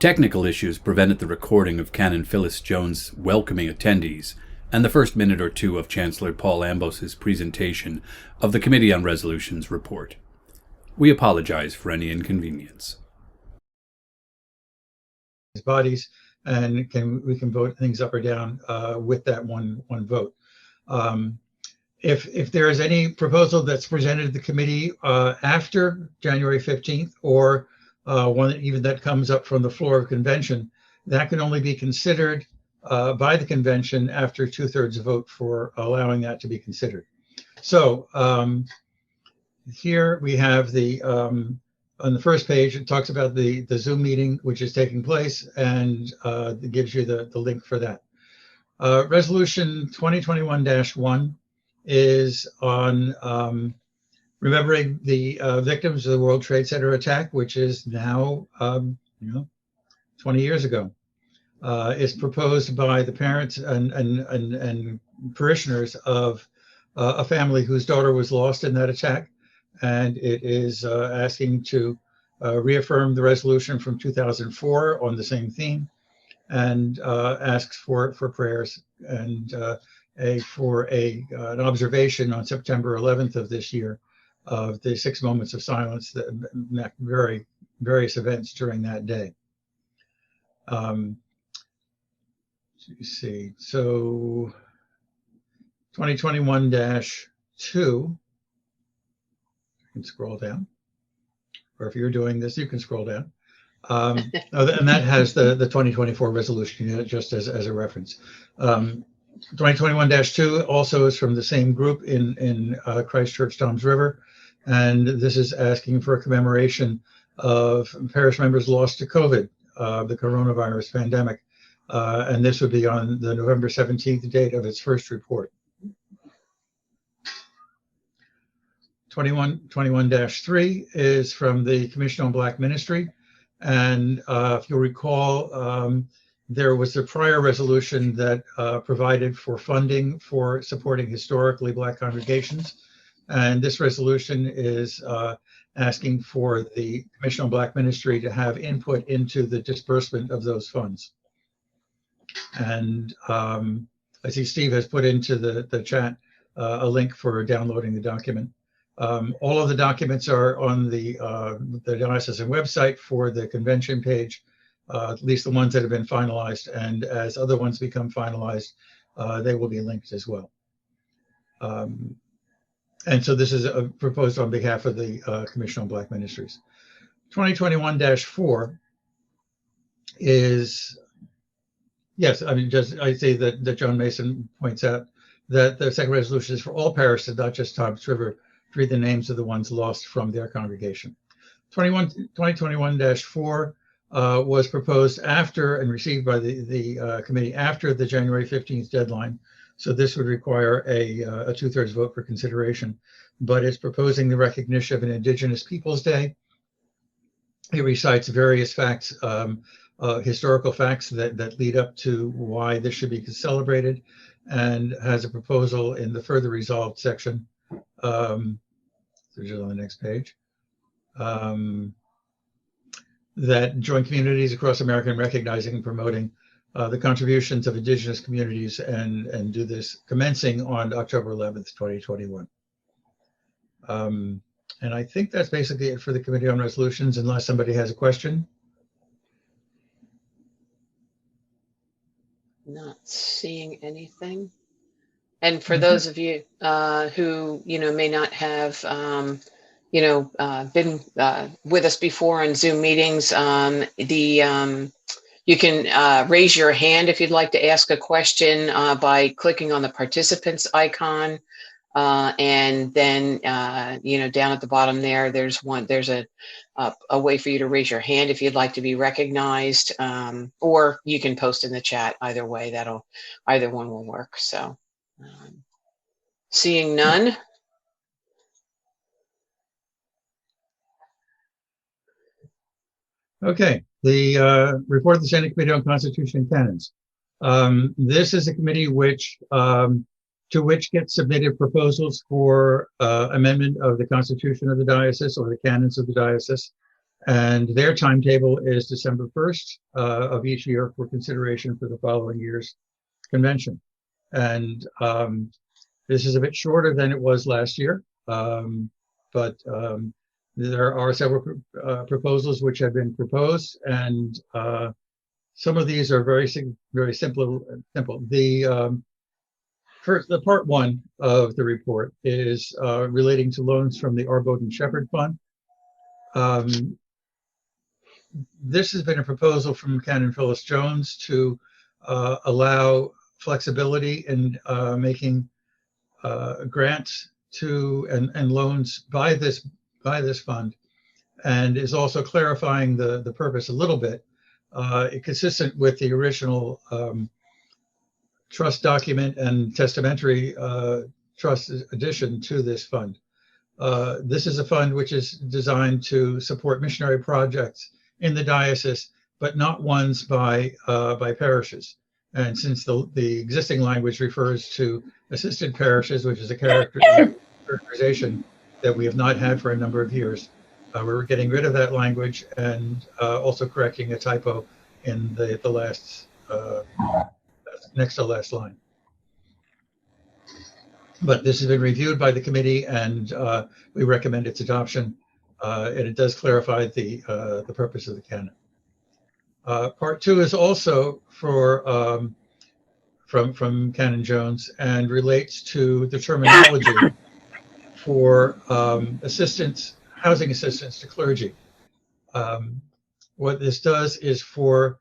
Technical issues prevented the recording of Canon Phyllis Jones' welcoming attendees and the first minute or two of Chancellor Paul Ambos's presentation of the Committee on Resolutions report. We apologize for any inconvenience. Bodies, and we can vote things up or down with that one vote. If there is any proposal that's presented to the committee after January 15th, or one even that comes up from the floor of convention, that can only be considered by the convention after 2/3 vote for allowing that to be considered. So here we have the on the first page, it talks about the Zoom meeting which is taking place, and it gives you the link for that. Resolution 2021-1 is on remembering the victims of the World Trade Center attack, which is now 20 years ago. Is proposed by the parents and parishioners of a family whose daughter was lost in that attack, and it is asking to reaffirm the resolution from 2004 on the same theme, and asks for prayers and an observation on September 11th of this year of the 6 moments of silence that various events during that day. Let's see, so 2021-2, you can scroll down, or if you're doing this, you can scroll down. And that has the 2024 resolution just as a reference. 2021-2 also is from the same group in Christchurch, Toms River, and this is asking for a commemoration of parish members lost to COVID, the coronavirus pandemic, and this would be on the November 17th date of its first report. 21-3 is from the Commission on Black Ministry, and if you'll recall, there was a prior resolution that provided for funding for supporting historically Black congregations, and this resolution is asking for the Commission on Black Ministry to have input into the disbursement of those funds. And I see Steve has put into the chat a link for downloading the document. All of the documents are on the diocesan website for the convention page, at least the ones that have been finalized, and as other ones become finalized, they will be linked as well. And so this is proposed on behalf of the Commission on Black Ministries. 2021-4 is, yes, I mean, just I say that John Mason points out that the second resolution is for all parishes, not just Toms River, to read the names of the ones lost from their congregation. 2021-4 was proposed after and received by the committee after the January 15th deadline. So this would require a 2/3 vote for consideration, but it's proposing the recognition of an Indigenous Peoples Day. It recites various facts, historical facts that lead up to why this should be celebrated, and has a proposal in the further resolved section, which is on the next page, that join communities across America in recognizing and promoting the contributions of Indigenous communities, and do this commencing on October 11th, 2021. And I think that's basically it for the Committee on Resolutions, unless somebody has a question. Not seeing anything. And for those of you who, may not have, been with us before in Zoom meetings, you can raise your hand if you'd like to ask a question by clicking on the participants icon. And then, down at the bottom there, there's a way for you to raise your hand if you'd like to be recognized, or you can post in the chat. Either way, either one will work. So seeing none. Okay, the report of the Senate Committee on Constitution and Canons. This is a committee to which get submitted proposals for amendment of the Constitution of the diocese or the canons of the diocese. And their timetable is December 1st of each year for consideration for the following year's convention. And this is a bit shorter than it was last year, but there are several proposals which have been proposed, and some of these are very simple. The part one of the report is relating to loans from the Arbode Shepherd Fund. This has been a proposal from Canon Phyllis Jones to allow flexibility in making grants to and loans by this fund, and is also clarifying the purpose a little bit, consistent with the original trust document and testamentary trust addition to this fund. This is a fund which is designed to support missionary projects in the diocese, but not ones by parishes. And since the existing language refers to assisted parishes, which is a characterization that we have not had for a number of years, we're getting rid of that language and also correcting a typo in the last next to last line. But this has been reviewed by the committee, and we recommend its adoption. And it does clarify the purpose of the canon. Part two is also for from Canon Jones and relates to the terminology for housing assistance to clergy. What this does is for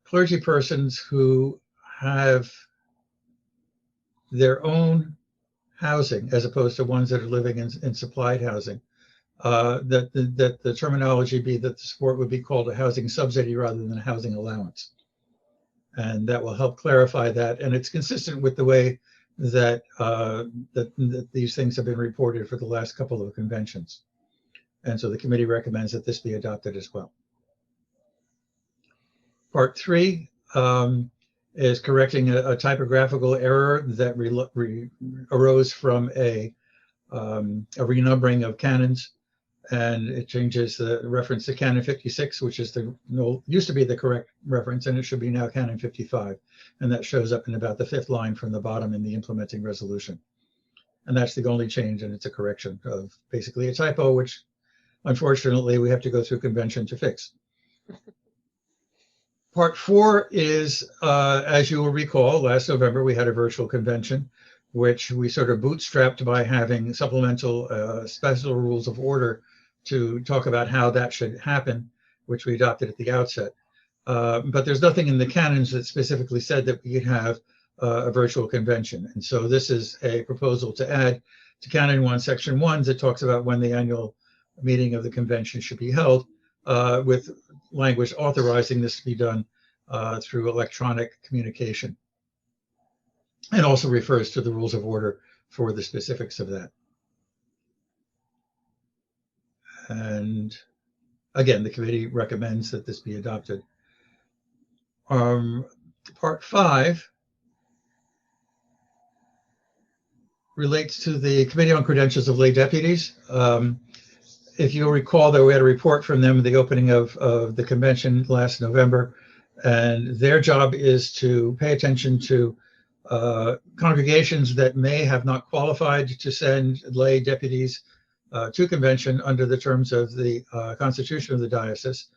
clergy persons who have their own housing, as opposed to ones that are living in supplied housing, that the terminology be that the support would be called a housing subsidy rather than a housing allowance. And that will help clarify that. And it's consistent with the way that, that these things have been reported for the last couple of conventions. And so the committee recommends that this be adopted as well. Part three is correcting a typographical error that arose from a renumbering of canons, and it changes the reference to Canon 56, which is used to be the correct reference, and it should be now Canon 55, and that shows up in about the fifth line from the bottom in the implementing resolution. And that's the only change, and it's a correction of basically a typo, which unfortunately we have to go through convention to fix. Part four is, as you will recall, last November we had a virtual convention, which we sort of bootstrapped by having supplemental special rules of order to talk about how that should happen, which we adopted at the outset. But there's nothing in the canons that specifically said that we could have a virtual convention. And so this is a proposal to add to Canon 1, Section 1 that talks about when the annual meeting of the convention should be held, with language authorizing this to be done through electronic communication, and also refers to the rules of order for the specifics of that. And again, the committee recommends that this be adopted. Part five relates to the Committee on Credentials of Lay Deputies. If you'll recall, that we had a report from them at the opening of the convention last November, and their job is to pay attention to congregations that may have not qualified to send lay deputies to convention under the terms of the Constitution of the diocese,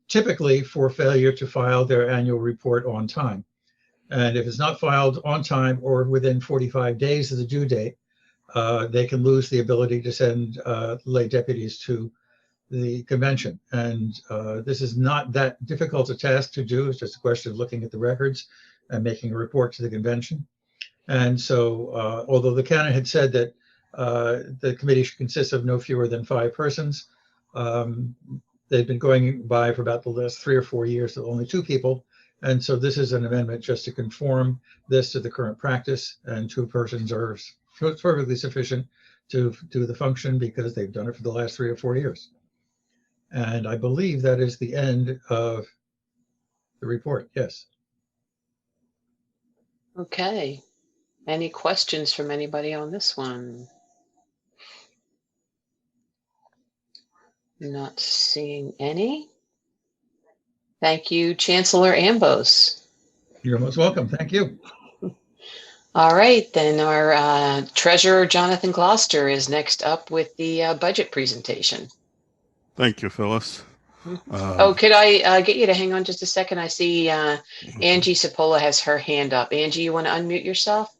typically for failure to file their annual report on time. And if it's not filed on time or within 45 days of the due date, they can lose the ability to send lay deputies to the convention. And this is not that difficult a task to do. It's just a question of looking at the records and making a report to the convention. And so although the canon had said that the committee should consist of no fewer than 5 persons, they've been going by for about the last 3 or 4 years with only 2 people. And so this is an amendment just to conform this to the current practice, and 2 persons are perfectly sufficient to do the function because they've done it for the last 3 or 4 years. And I believe that is the end of the report. Yes. Okay. Any questions from anybody on this one? Not seeing any. Thank you, Chancellor Ambos. You're most welcome. Thank you. All right, then our Treasurer, Jonathan Gloucester, is next up with the budget presentation. Thank you, Phyllis. Oh, could I get you to hang on just a second? I see Angie Cipolla has her hand up. Angie, you want to unmute yourself?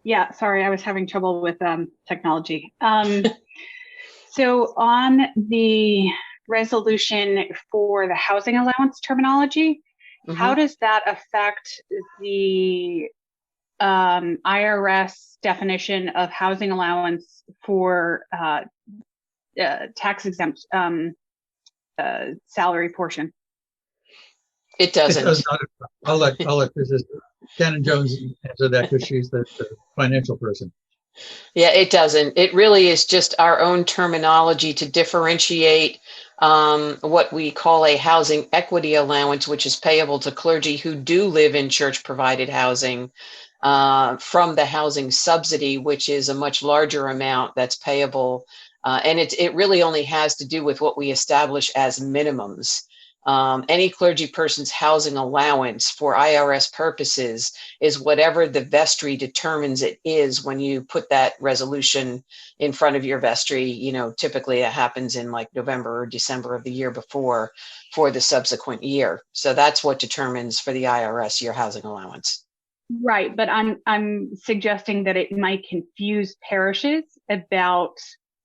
Yeah, sorry, I was having trouble with technology. So on the resolution for the housing allowance terminology, how does that affect the IRS definition of housing allowance for tax exempt salary portion? It doesn't. It does not. I'll let Shannon Jones answer that because she's the financial person. Yeah, it doesn't. It really is just our own terminology to differentiate what we call a housing equity allowance, which is payable to clergy who do live in church provided housing, from the housing subsidy, which is a much larger amount that's payable. And it really only has to do with what we establish as minimums. Any clergy person's housing allowance for IRS purposes is whatever the vestry determines it is when you put that resolution in front of your vestry. You know, typically it happens in like November or December of the year before for the subsequent year. So that's what determines for the IRS your housing allowance. Right, but I'm suggesting that it might confuse parishes about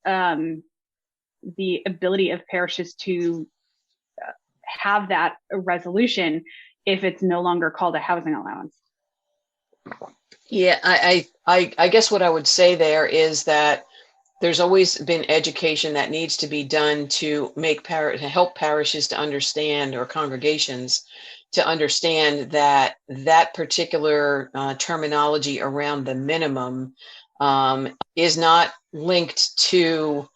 the ability of parishes to have that resolution if it's no longer called a housing allowance. Yeah, I guess what I would say there is that there's always been education that needs to be done to help parishes to understand, or congregations to understand, that that particular terminology around the minimum is not linked to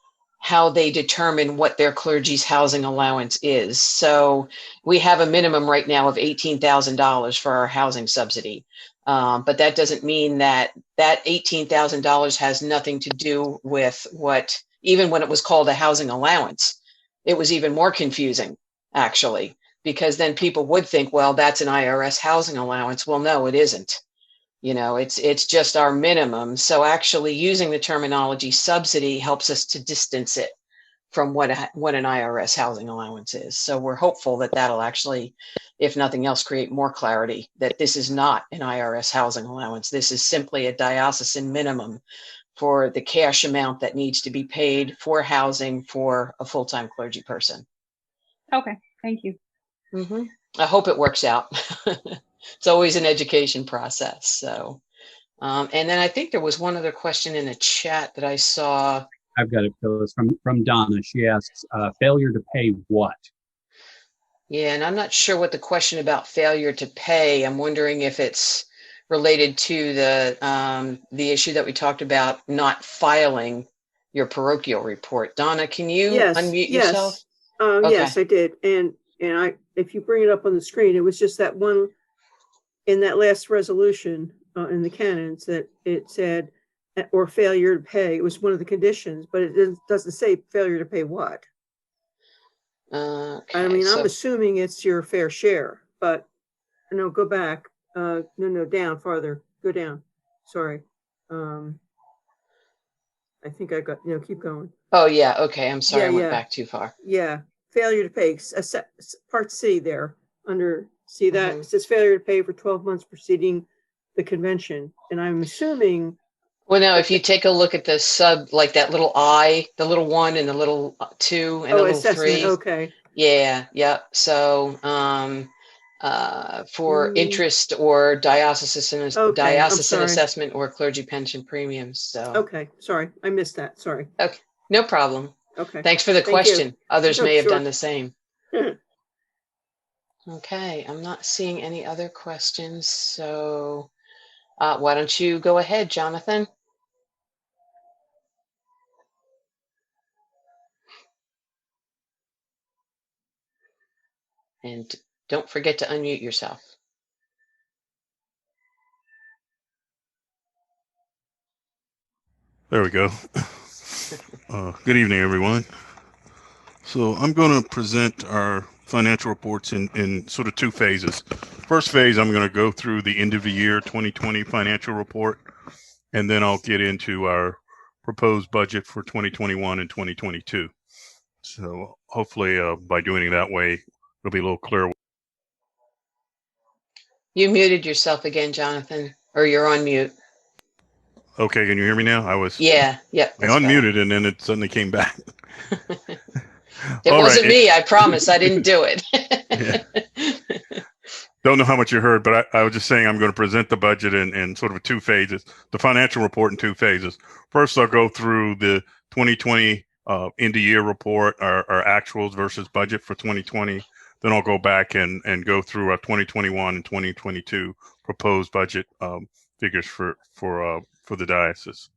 how they determine what their clergy's housing allowance is. So we have a minimum right now of $18,000 for our housing subsidy. But that doesn't mean that $18,000 has nothing to do with what, even when it was called a housing allowance, it was even more confusing, actually, because then people would think, well, that's an IRS housing allowance. Well, no, it isn't. You know, it's just our minimum. So actually using the terminology subsidy helps us to distance it from what an IRS housing allowance is. So we're hopeful that that'll actually, if nothing else, create more clarity that this is not an IRS housing allowance. This is simply a diocesan minimum for the cash amount that needs to be paid for housing for a full-time clergy person. Okay, thank you. Mm-hmm. I hope it works out. It's always an education process. So, and then I think there was one other question in the chat that I saw. I've got it, Phyllis, from Donna. She asks, failure to pay what? Yeah, and I'm not sure what the question about failure to pay. I'm wondering if it's related to the issue that we talked about, not filing your parochial report. Donna, can you unmute yourself? Okay. Yes, I did. And if you bring it up on the screen, it was just that one in that last resolution in the canons that it said, or failure to pay. It was one of the conditions, but it doesn't say failure to pay what. Okay, I mean, I'm assuming it's your fair share, but no, go back. No, down farther. Go down. Sorry. I think I got, keep going. Oh, yeah. Okay. I'm sorry. I went back too far. Yeah. Failure to pay. Part C there under, see that? It says failure to pay for 12 months preceding the convention. And I'm assuming. Well, now, if you take a look at the sub, like that little I, the little 1 and the little 2 and a little 3. Okay. Yeah. Yeah. So for interest or diocesan assessment or clergy pension premiums. So. Okay. Sorry. I missed that. Sorry. Okay. No problem. Okay. Thanks for the question. Others may have sure. done the same. Okay. I'm not seeing any other questions. So why don't you go ahead, Jonathan? And don't forget to unmute yourself. There we go. Good evening, everyone. So I'm going to present our financial reports in sort of two phases. First phase, I'm going to go through the end of the year 2020 financial report, and then I'll get into our proposed budget for 2021 and 2022. So hopefully by doing it that way, it'll be a little clearer. You muted yourself again, Jonathan, or you're on mute. Okay, can you hear me now? Yeah, yep. I unmuted and then it suddenly came back. It All wasn't right. me, I promise. I didn't do it. Yeah. Don't know how much you heard, but I was just saying I'm going to present the budget in sort of two phases, the financial report in two phases. First, I'll go through the 2020 end of year report, our actuals versus budget for 2020. Then I'll go back and go through our 2021 and 2022 proposed budget figures for the diocese.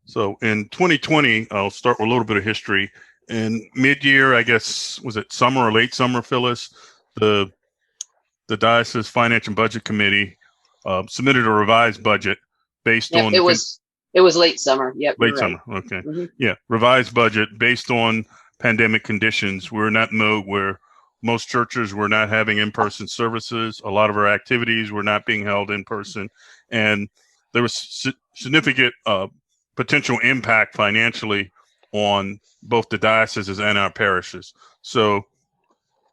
So in 2020, I'll start with a little bit of history. In mid-year, I guess, was it summer or late summer, Phyllis? The Diocese Finance and Budget Committee submitted a revised budget based on... It was late summer. Yep. Late summer. Right. Okay. Mm-hmm. Yeah. Revised budget based on pandemic conditions. We're in that mode where most churches were not having in-person services. A lot of our activities were not being held in person. And there was significant potential impact financially on both the dioceses and our parishes. So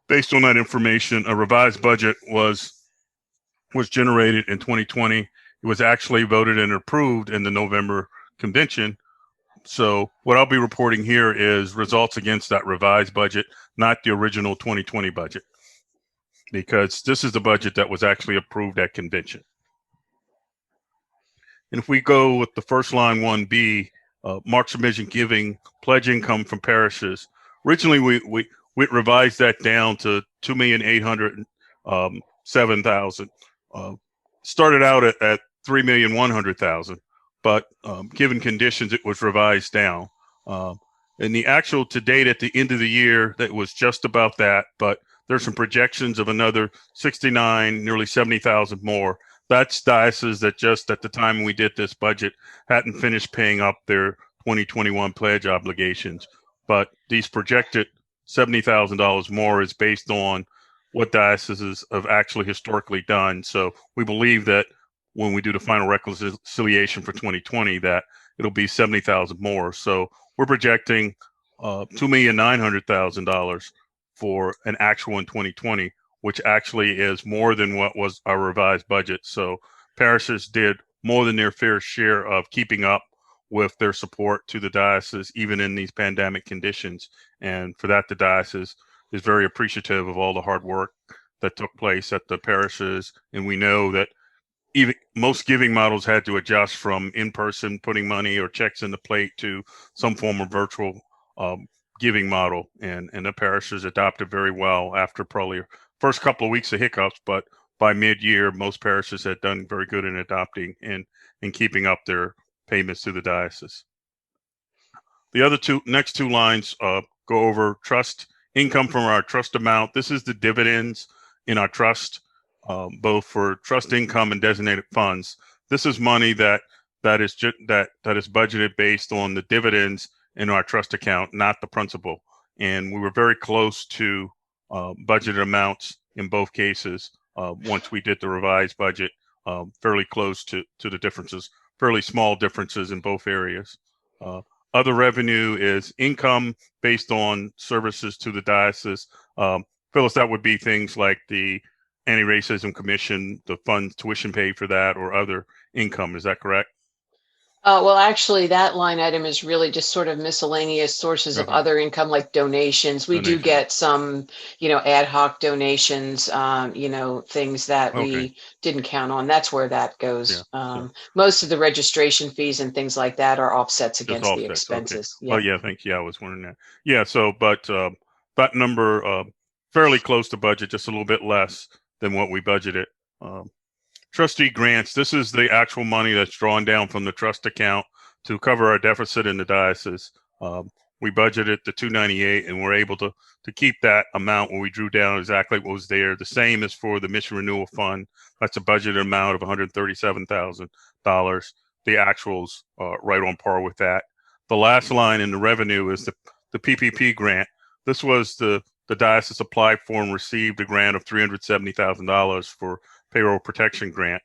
based on that information, a revised budget was generated in 2020. It was actually voted and approved in the November convention. So what I'll be reporting here is results against that revised budget, not the original 2020 budget, because this is the budget that was actually approved at convention. And if we go with the first line 1B, March of Mission giving, pledge income from parishes. Originally, we revised that down to $2,807,000. Started out at $3,100,000, but given conditions, it was revised down. And the actual to date at the end of the year, that was just about that, but there's some projections of another 69, nearly 70,000 more. That's dioceses that just at the time we did this budget hadn't finished paying up their 2021 pledge obligations. But these projected $70,000 more is based on what dioceses have actually historically done. So we believe that when we do the final reconciliation for 2020, that it'll be 70,000 more. So we're projecting $2,900,000 for an actual in 2020, which actually is more than what was our revised budget. So parishes did more than their fair share of keeping up with their support to the diocese, even in these pandemic conditions. And for that, the diocese is very appreciative of all the hard work that took place at the parishes. And we know that even most giving models had to adjust from in-person putting money or checks in the plate to some form of virtual giving model. And the parishes adopted very well after probably first couple of weeks of hiccups, but by mid-year, most parishes had done very good in adopting and keeping up their payments to the diocese. The other next two lines go over trust income from our trust amount. This is the dividends in our trust, both for trust income and designated funds. This is money that is budgeted based on the dividends in our trust account, not the principal. And we were very close to budgeted amounts in both cases once we did the revised budget, fairly close to the differences, fairly small differences in both areas. Other revenue is income based on services to the diocese. Phyllis, that would be things like the Anti-Racism Commission, the funds tuition paid for that, or other income. Is that correct? Well, actually, that line item is really just sort of miscellaneous sources of other income, like donations. We do get some, ad hoc donations, things that we didn't count on. That's where that goes. Most of the registration fees and things like that are offsets against the expenses. Okay. Yeah. Oh, yeah, thank you. I was wondering that. Yeah, so, but that number, fairly close to budget, just a little bit less than what we budgeted. Trustee grants, this is the actual money that's drawn down from the trust account to cover our deficit in the diocese. We budgeted the $298 and we're able to keep that amount when we drew down exactly what was there. The same as for the Mission Renewal Fund. That's a budgeted amount of $137,000. The actuals right on par with that. The last line in the revenue is the PPP grant. this was the diocese applied for and received a grant of $370,000 for payroll protection grant.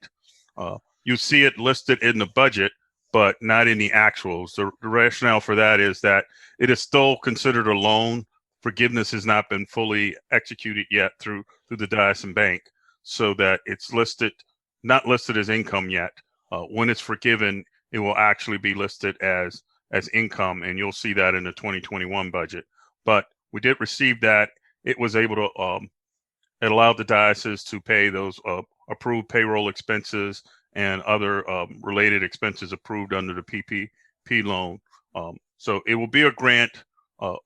You see it listed in the budget, but not in the actuals. The rationale for that is that it is still considered a loan. Forgiveness has not been fully executed yet through the diocesan bank, so that it's not listed as income yet. When it's forgiven, it will actually be listed as income, and you'll see that in the 2021 budget. But we did receive that. It was able to it allowed the diocese to pay those approved payroll expenses and other related expenses approved under the PPP loan. So it will be a grant,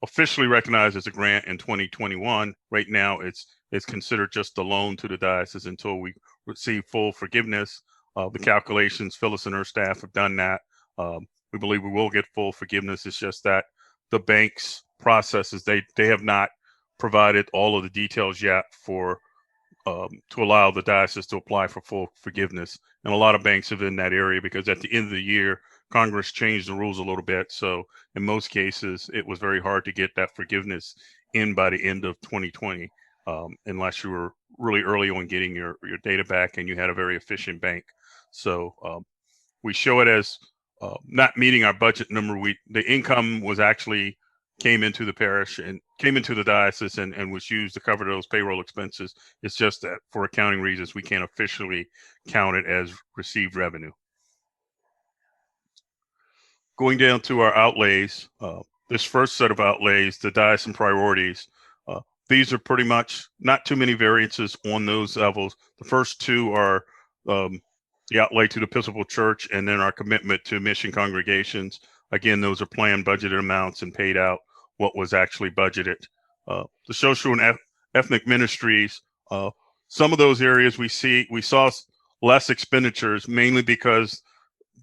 officially recognized as a grant in 2021. Right now, it's considered just a loan to the diocese until we receive full forgiveness. The calculations, Phyllis and her staff have done that. We believe we will get full forgiveness. It's just that the bank's processes, they have not provided all of the details yet for to allow the diocese to apply for full forgiveness. And a lot of banks are in that area because at the end of the year, Congress changed the rules a little bit. So in most cases, it was very hard to get that forgiveness in by the end of 2020, unless you were really early on getting your data back and you had a very efficient bank. So we show it as not meeting our budget number. The income was actually came into the parish and came into the diocese and was used to cover those payroll expenses. It's just that for accounting reasons, we can't officially count it as received revenue. Going down to our outlays, this first set of outlays, the diocesan priorities, these are pretty much not too many variances on those levels. The first two are the outlay to the Episcopal Church and then our commitment to mission congregations. Again, those are planned budgeted amounts and paid out what was actually budgeted. The social and ethnic ministries, some of those areas we saw less expenditures, mainly because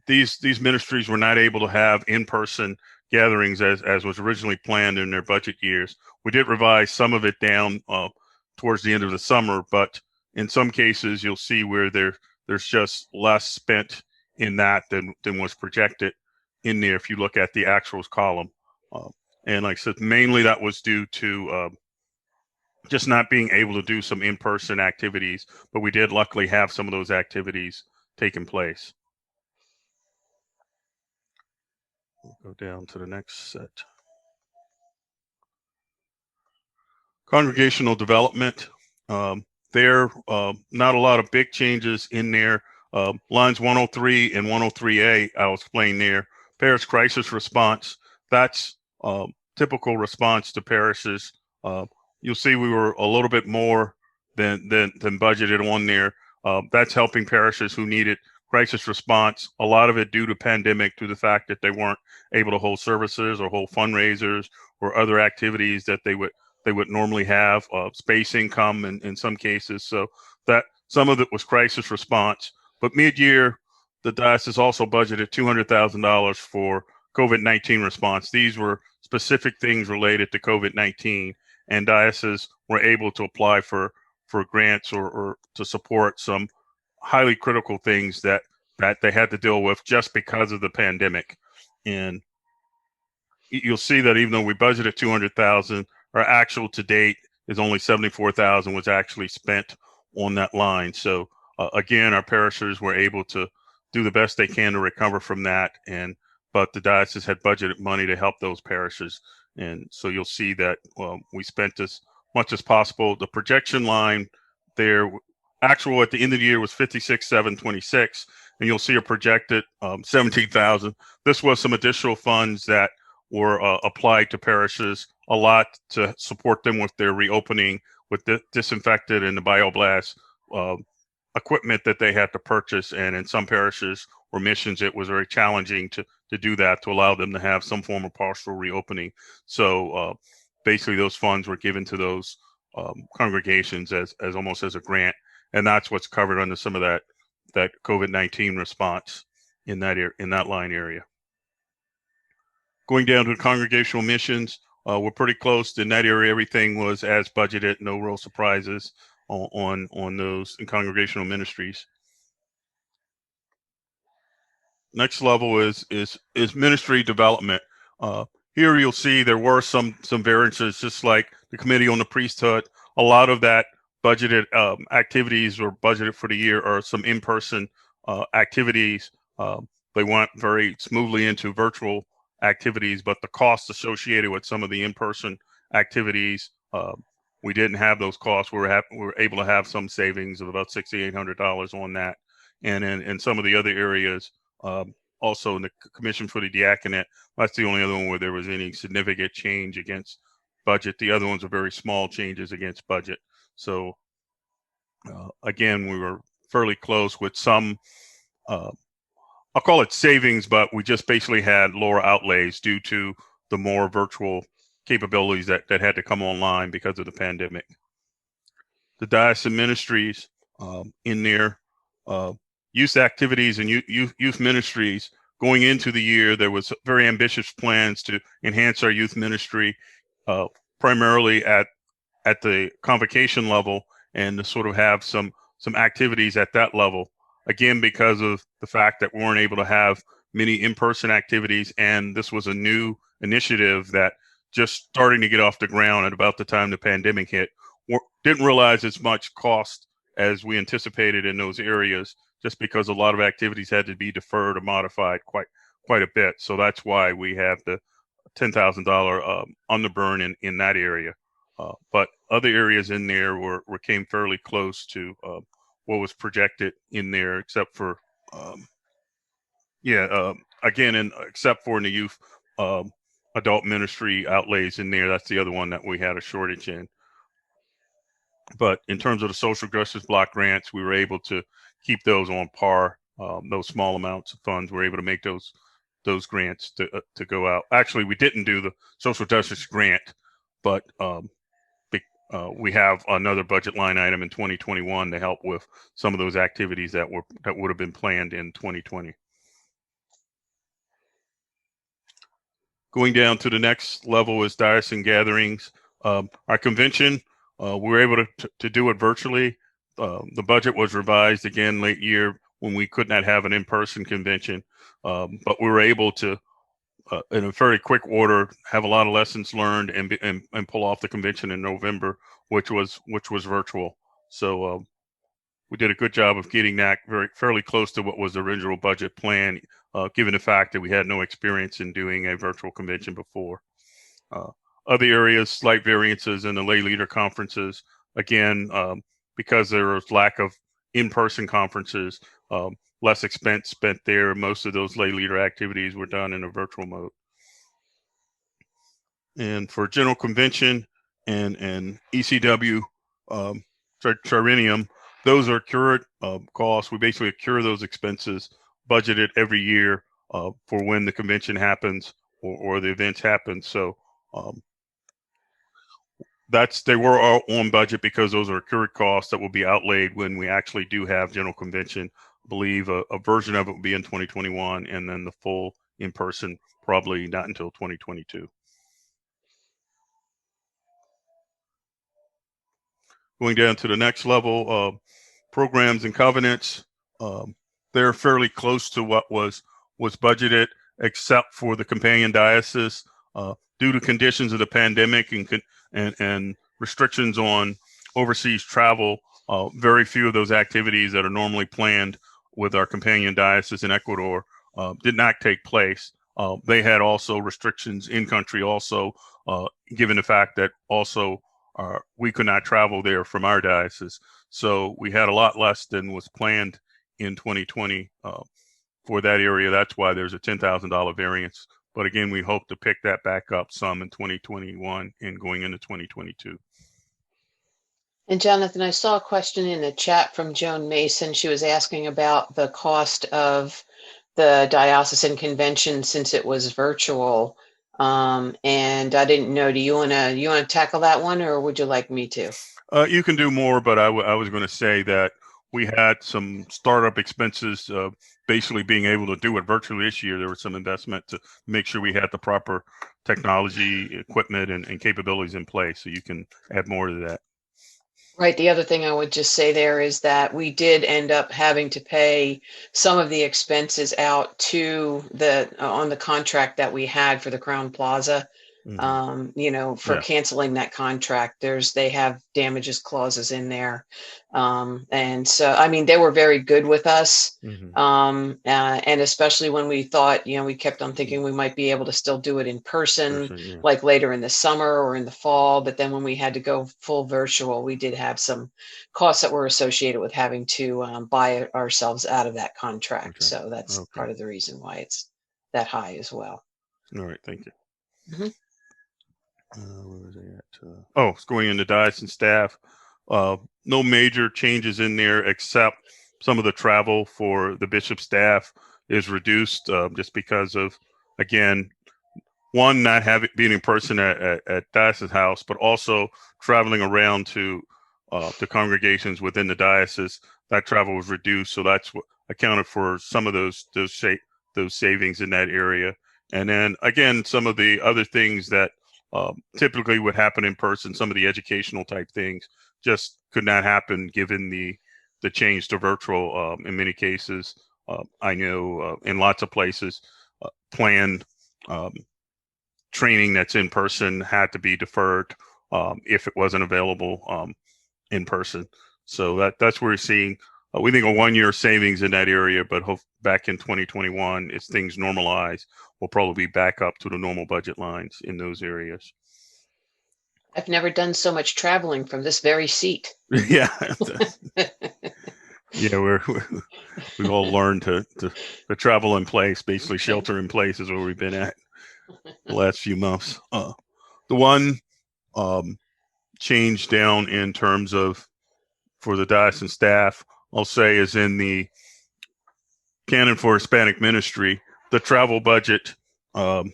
these ministries were not able to have in-person gatherings as was originally planned in their budget years. We did revise some of it down towards the end of the summer, but in some cases you'll see where there's just less spent in that than was projected in there if you look at the actuals column. And like I said, mainly that was due to just not being able to do some in-person activities, but we did luckily have some of those activities taking place. We'll go down to the next set. Congregational Development. There, not a lot of big changes in there. Lines 103 and 103A, I'll explain there. Parish crisis response, that's typical response to parishes. You'll see we were a little bit more than budgeted on there. That's helping parishes who needed crisis response, a lot of it due to pandemic, to the fact that they weren't able to hold services or hold fundraisers or other activities that they would normally have, space income in some cases. So that some of it was crisis response. But mid-year, the diocese also budgeted $200,000 for COVID-19 response. These were specific things related to COVID-19, and dioceses were able to apply for grants or to support some highly critical things that they had to deal with just because of the pandemic. And you'll see that even though we budgeted $200,000, our actual to date is only $74,000 was actually spent on that line. So again, our parishioners were able to do the best they can to recover from that. But the diocese had budgeted money to help those parishes. And so you'll see that we spent as much as possible. The projection line there, actual at the end of the year was $56,726, and you'll see a projected $17,000. This was some additional funds that were applied to parishes, a lot to support them with their reopening with the disinfectant and the bioblast equipment that they had to purchase. And in some parishes or missions, it was very challenging to do that, to allow them to have some form of partial reopening. So basically those funds were given to those congregations as almost as a grant. And that's what's covered under some of that COVID-19 response in that line area. Going down to the Congregational Missions, we're pretty close in that area. Everything was as budgeted, no real surprises on those in Congregational Ministries. Next level is ministry development. here you'll see there were some variances, just like the Committee on the Priesthood. A lot of that budgeted activities or budgeted for the year are some in-person activities. They went very smoothly into virtual activities, but the costs associated with some of the in-person activities, we didn't have those costs. We were able to have some savings of about $6,800 on that. And in some of the other areas, also in the Commission for the Diaconate, that's the only other one where there was any significant change against budget. The other ones are very small changes against budget. So again, we were fairly close with some, I'll call it savings, but we just basically had lower outlays due to the more virtual capabilities that had to come online because of the pandemic. The Diocese Ministries in their youth activities and youth ministries going into the year, there was very ambitious plans to enhance our youth ministry, primarily at the convocation level, and to sort of have some activities at that level. Again, because of the fact that we weren't able to have many in-person activities, and this was a new initiative that just starting to get off the ground at about the time the pandemic hit. Didn't realize as much cost as we anticipated in those areas, just because a lot of activities had to be deferred or modified quite a bit. So that's why we have the $10,000 underburn in that area. But other areas in there came fairly close to what was projected in there, except for except for in the youth adult ministry outlays in there. That's the other one that we had a shortage in. But in terms of the social justice block grants, we were able to keep those on par. Those small amounts of funds, we're able to make those grants to go out. Actually, we didn't do the social justice grant, but we have another budget line item in 2021 to help with some of those activities that would have been planned in 2020. Going down to the next level is diocesan gatherings. Our convention, we were able to do it virtually. The budget was revised again late year when we could not have an in-person convention, but we were able to, in a very quick order, have a lot of lessons learned and pull off the convention in November, which was virtual. So we did a good job of getting that fairly close to what was the original budget plan, given the fact that we had no experience in doing a virtual convention before. Other areas, slight variances in the lay leader conferences. Again, because there was lack of in-person conferences, less expense spent there. Most of those lay leader activities were done in a virtual mode. And for general convention and ECW, Trirenium, those are current costs. We basically accrue those expenses budgeted every year for when the convention happens or the events happen. So they were all on budget because those are accrued costs that will be outlaid when we actually do have general convention. I believe a version of it will be in 2021, and then the full in-person probably not until 2022. Going down to the next level, programs and covenants, they're fairly close to what was budgeted, except for the companion diocese. Due to conditions of the pandemic and restrictions on overseas travel, very few of those activities that are normally planned with our companion diocese in Ecuador did not take place. They had also restrictions in country also, given the fact that also we could not travel there from our diocese. So we had a lot less than was planned in 2020 for that area. That's why there's a $10,000 variance. But again, we hope to pick that back up some in 2021 and going into 2022. And Jonathan, I saw a question in the chat from Joan Mason. She was asking about the cost of the diocesan convention since it was virtual. And I didn't know, do you want to tackle that one, or would you like me to? You can do more, but I was going to say that we had some startup expenses, basically being able to do it virtually this year. There was some investment to make sure we had the proper technology, equipment, and capabilities in place. So you can add more to that. Right. The other thing I would just say there is that we did end up having to pay some of the expenses out to the on the contract that we had for the Crown Plaza. For Yeah. canceling that contract, they have damages clauses in there. And so, I mean, they were very good with us. And especially when we thought, we kept on thinking we might be able to still do it in person, Yeah. like later in the summer or in the fall. But then when we had to go full virtual, we did have some costs that were associated with having to buy ourselves out of that contract. Okay. So that's part of the reason why it's that high as well. All right. Thank you. Mhm. Where was I at? It's going into diocese and staff. No major changes in there except some of the travel for the bishop staff is reduced just because of, again, one, not being in person at diocese house, but also traveling around to the congregations within the diocese. That travel was reduced, so that's what accounted for some of those savings in that area. And then again, some of the other things that typically would happen in person, some of the educational type things just could not happen given the change to virtual in many cases. I know in lots of places planned training that's in person had to be deferred if it wasn't available in person. So that's where we're seeing, we think a 1 year savings in that area, but back in 2021, as things normalize, we'll probably be back up to the normal budget lines in those areas. I've never done so much traveling from this very seat. Yeah. Yeah, we've all learned to travel in place, basically shelter in place is where we've been at the last few months. The one change down in terms of for the diocesan staff, I'll say, is in the canon for Hispanic ministry, the travel budget, the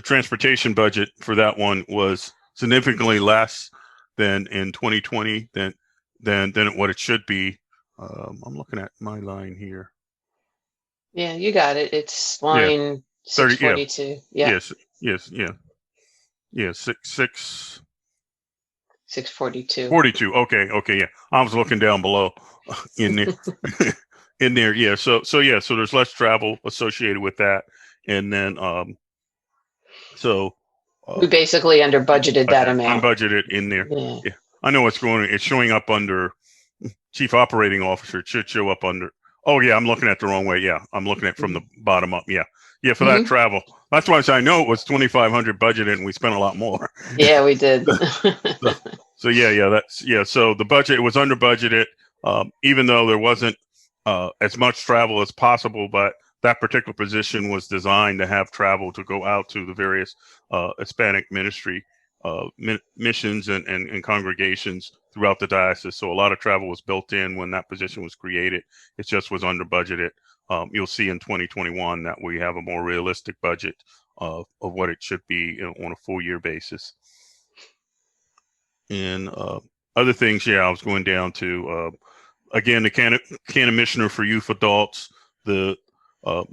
transportation budget for that one was significantly less than in 2020 than what it should be. I'm looking at my line here. Yeah, you got it. It's line 642. Yeah. Yes. 642. 42. Okay. Yeah. I was looking down below in there. In there. Yeah. So there's less travel associated with that. And then, we basically under budgeted that amount. Unbudgeted in there. Yeah. I know it's showing up under Chief Operating Officer. It should show up under. Oh yeah, I'm looking at the wrong way. Yeah, I'm looking at from the bottom up. Yeah, for that travel. That's why I know it was 2,500 budgeted, and we spent a lot more. Yeah, we did. So the budget was under budgeted, even though there wasn't as much travel as possible. But that particular position was designed to have travel to go out to the various Hispanic ministry missions and congregations throughout the diocese. So a lot of travel was built in when that position was created. It just was under budgeted. You'll see in 2021 that we have a more realistic budget of what it should be on a full year basis. And other things, I was going down to, again, the canon missioner for youth adults, the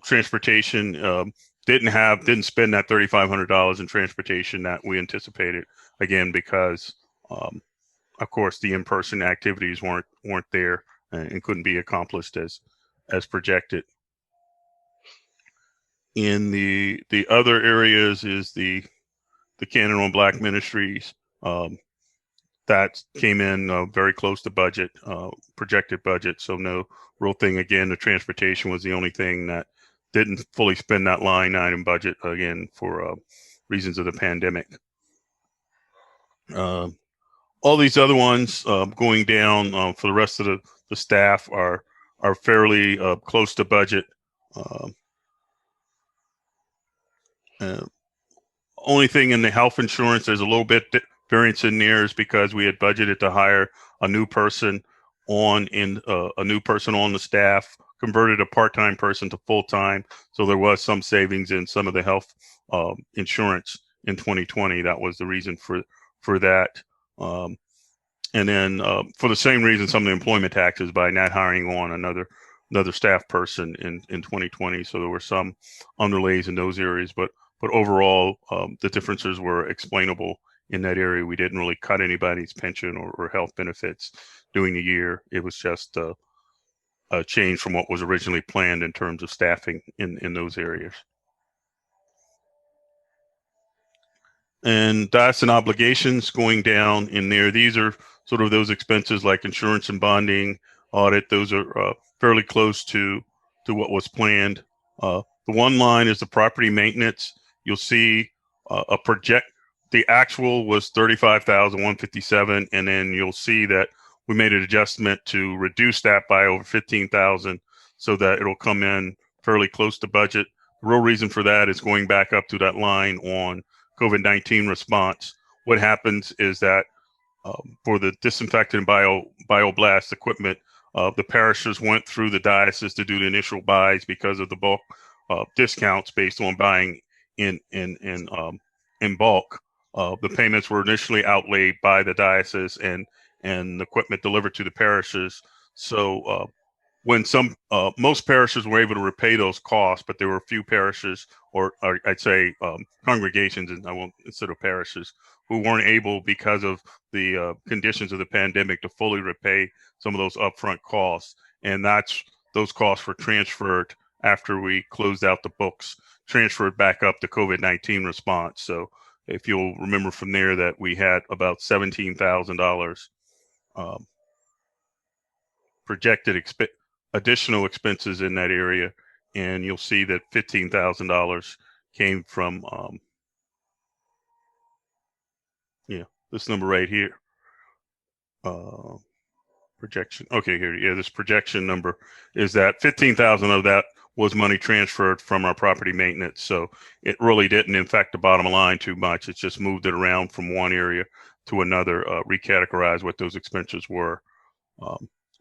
transportation, didn't spend that $3,500 in transportation that we anticipated, again, because of course the in-person activities weren't there and couldn't be accomplished as projected. In the other areas is the canon on Black ministries. That came in very close to budget, projected budget. So no real thing. Again, the transportation was the only thing that didn't fully spend that line item budget, again, for reasons of the pandemic. All these other ones going down for the rest of the staff are fairly close to budget. Only thing in the health insurance, there's a little bit variance in there is because we had budgeted to hire a new person on the staff, converted a part-time person to full-time. So there was some savings in some of the health insurance in 2020. That was the reason for that. And then for the same reason, some of the employment taxes by not hiring on another staff person in 2020. So there were some underlays in those areas, but overall, the differences were explainable in that area. We didn't really cut anybody's pension or health benefits during the year. It was just a change from what was originally planned in terms of staffing in those areas. And diocesan obligations going down in there. These are sort of those expenses like insurance and bonding, audit. Those are fairly close to what was planned. The one line is the property maintenance. You'll see the actual was $35,157, and then you'll see that we made an adjustment to reduce that by over $15,000 so that it'll come in fairly close to budget. The real reason for that is going back up to that line on COVID-19 response. What happens is that for the disinfectant and bioblast equipment, the parishes went through the diocese to do the initial buys because of the bulk discounts based on buying in bulk. The payments were initially outlaid by the diocese and the equipment delivered to the parishes. So when most parishes were able to repay those costs, but there were a few parishes, or I'd say congregations, and I won't instead of parishes, who weren't able because of the conditions of the pandemic to fully repay some of those upfront costs. And those costs were transferred after we closed out the books, transferred back up to COVID-19 response. So if you'll remember from there that we had about $17,000 projected additional expenses in that area, and you'll see that $15,000 came from this number right here. Projection. Okay, here. Yeah, this projection number is that $15,000 of that was money transferred from our property maintenance. So it really didn't affect the bottom line too much. It just moved it around from one area to another, recategorized what those expenses were.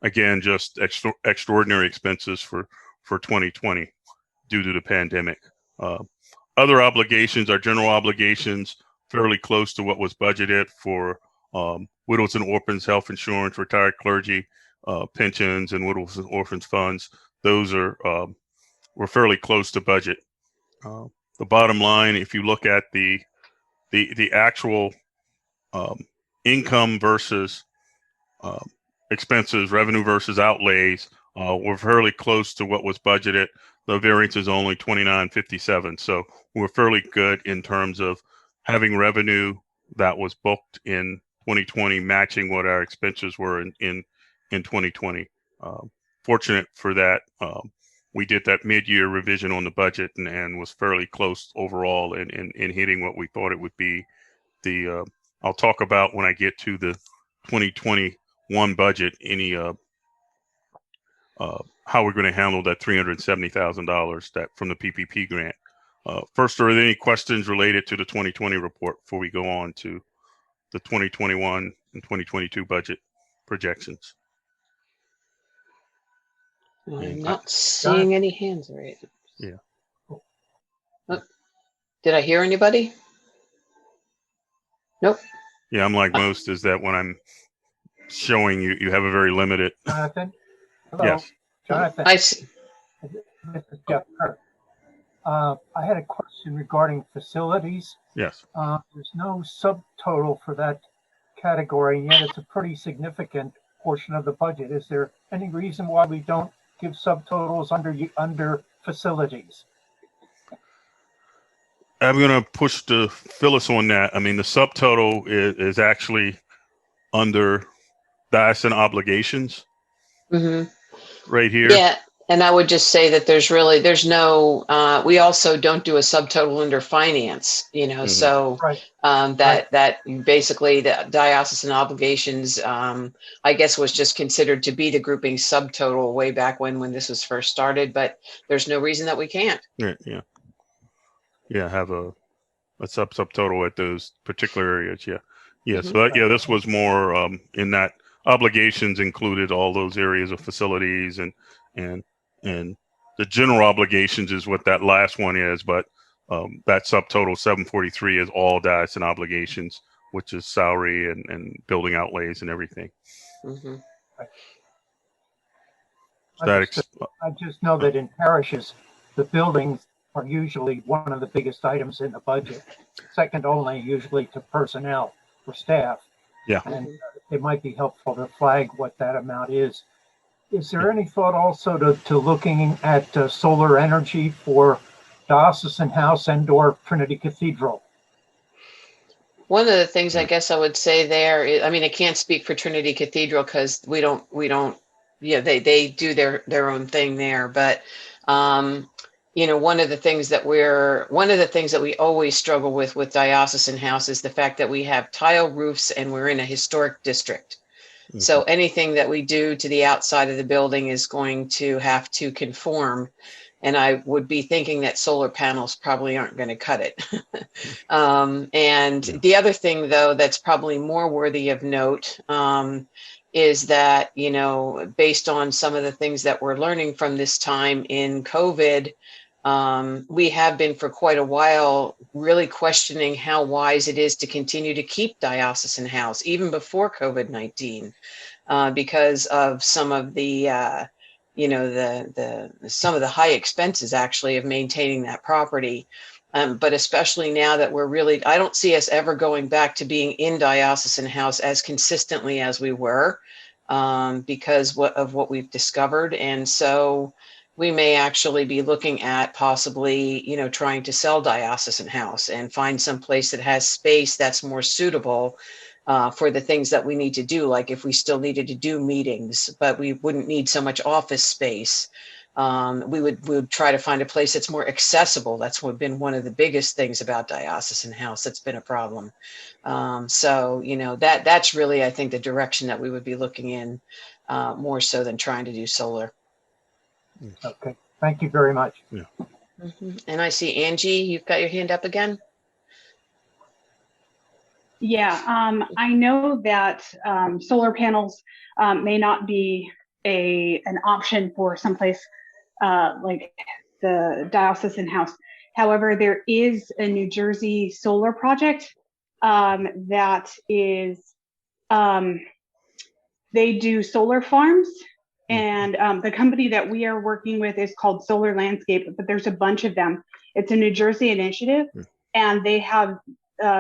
Again, just extraordinary expenses for 2020 due to the pandemic. Other obligations, our general obligations, fairly close to what was budgeted for widows and orphans, health insurance, retired clergy, pensions, and widows and orphans funds. Those were fairly close to budget. The bottom line, if you look at the actual income versus expenses, revenue versus outlays, were fairly close to what was budgeted. The variance is only $29.57. So we're fairly good in terms of having revenue that was booked in 2020 matching what our expenses were in 2020. Fortunate for that, we did that mid-year revision on the budget and was fairly close overall in hitting what we thought it would be. I'll talk about when I get to the 2021 budget, how we're going to handle that $370,000 that from the PPP grant. First, are there any questions related to the 2020 report before we go on to the 2021 and 2022 budget projections? I'm not seeing any hands raised. Yeah. Oh, did I hear anybody? Nope. Yeah, I'm like most, is that when I'm showing you, you have a very limited. Jonathan? Hello. Yes. Jonathan. I see. This is Jeff Kirk. I had a question regarding facilities. Yes. There's no subtotal for that category, and yet it's a pretty significant portion of the budget. Is there any reason why we don't give subtotals under facilities? I'm going to push to Phyllis on that. I mean, the subtotal is actually under diocesan obligations right here. Yeah. And I would just say that there's no, we also don't do a subtotal under finance, so Right. That basically the diocesan obligations, I guess, was just considered to be the grouping subtotal way back when this was first started, but there's no reason that we can't. Yeah, have a subtotal at those particular areas. Yeah. So this was more in that obligations included all those areas of facilities and the general obligations is what that last one is, but that subtotal 743 is all diocesan obligations, which is salary and building outlays and everything. Mm-hmm. I just know that in parishes, the buildings are usually one of the biggest items in the budget, second only usually to personnel or staff. Yeah. And it might be helpful to flag what that amount is. Is there any thought also to looking at solar energy for Diocesan House and/or Trinity Cathedral? One of the things I guess I would say there is, I mean, I can't speak for Trinity Cathedral because we don't, yeah, they do their own thing there. But, you know, one of the things that we always struggle with Diocesan House is the fact that we have tile roofs and we're in a historic district. Mm-hmm. So anything that we do to the outside of the building is going to have to conform. And I would be thinking that solar panels probably aren't going to cut it. The other thing, though, that's probably more worthy of note is that, you know, based on some of the things that we're learning from this time in COVID, we have been for quite a while really questioning how wise it is to continue to keep Diocesan House, even before COVID-19, because of some of the you know, some of the high expenses actually of maintaining that property. But especially now that we're really, I don't see us ever going back to being in Diocesan House as consistently as we were because of what we've discovered. And so we may actually be looking at possibly, you know, trying to sell Diocesan House and find some place that has space that's more suitable for the things that we need to do, like if we still needed to do meetings, but we wouldn't need so much office space. We would try to find a place that's more accessible. That's been one of the biggest things about Diocesan House that's been a problem. So, you know, that's really, I think, the direction that we would be looking in more so than trying to do solar. Okay, thank you very much. Yeah. Mm-hmm. And I see Angie, you've got your hand up again. Yeah, I know that solar panels may not be an option for someplace like the Diocesan House. However, there is a New Jersey solar project that is, they do solar farms, and the company that we are working with is called Solar Landscape, but there's a bunch of them. It's a New Jersey initiative, and they have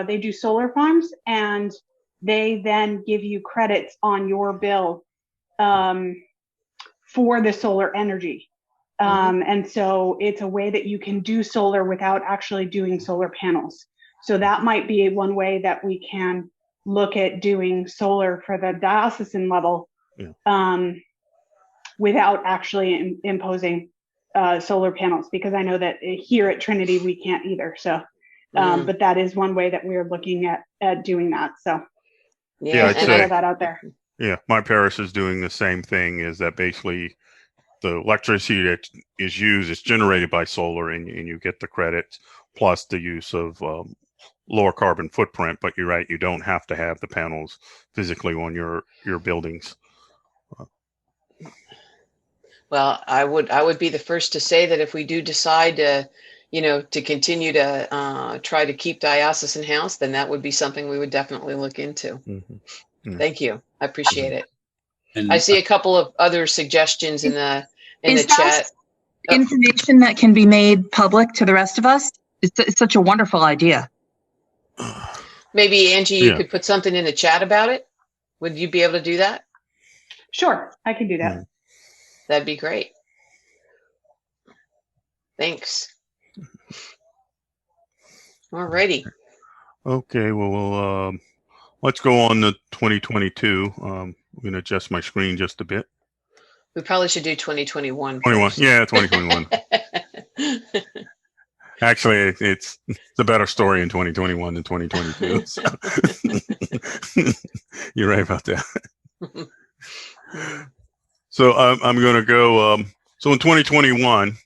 they do solar farms, and they then give you credits on your bill for the solar energy. And so it's a way that you can do solar without actually doing solar panels. So that might be one way that we can look at doing solar for the diocesan level without actually imposing solar panels, because I know that here at Trinity we can't either. So but that is one way that we're looking at doing that. So yeah, I'd and say throw that out there. Yeah, my parish is doing the same thing. Is that basically the electricity that is used is generated by solar, and you get the credits plus the use of lower carbon footprint. But you're right, you don't have to have the panels physically on your buildings. Well, I would be the first to say that if we do decide to, you know, to continue to try to keep Diocesan House, then that would be something we would definitely look into. Thank you. I appreciate it. And I see a couple of other suggestions in the chat. Information that can be made public to the rest of us? It's such a wonderful idea. Maybe Angie, you could put something in the chat about it. Would you be able to do that? Sure, I can do that. That'd be great. Thanks. All righty. Okay, well, let's go on to 2022. I'm going to adjust my screen just a bit. We probably should do 2021. 21, yeah, 2021. Actually, it's a better story in 2021 than 2022. So. You're right about that. So I'm going to go. So in 2021,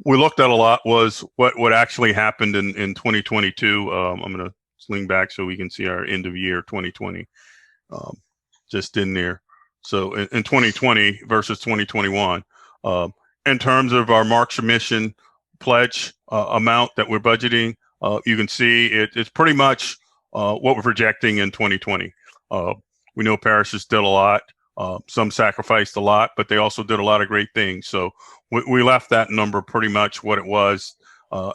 we looked at a lot was what actually happened in 2022. I'm going to swing back so we can see our end of year 2020 just in there. So in 2020 versus 2021, in terms of our March mission pledge amount that we're budgeting, you can see it's pretty much what we're projecting in 2020. We know parishes did a lot. Some sacrificed a lot, but they also did a lot of great things. So we left that number pretty much what it was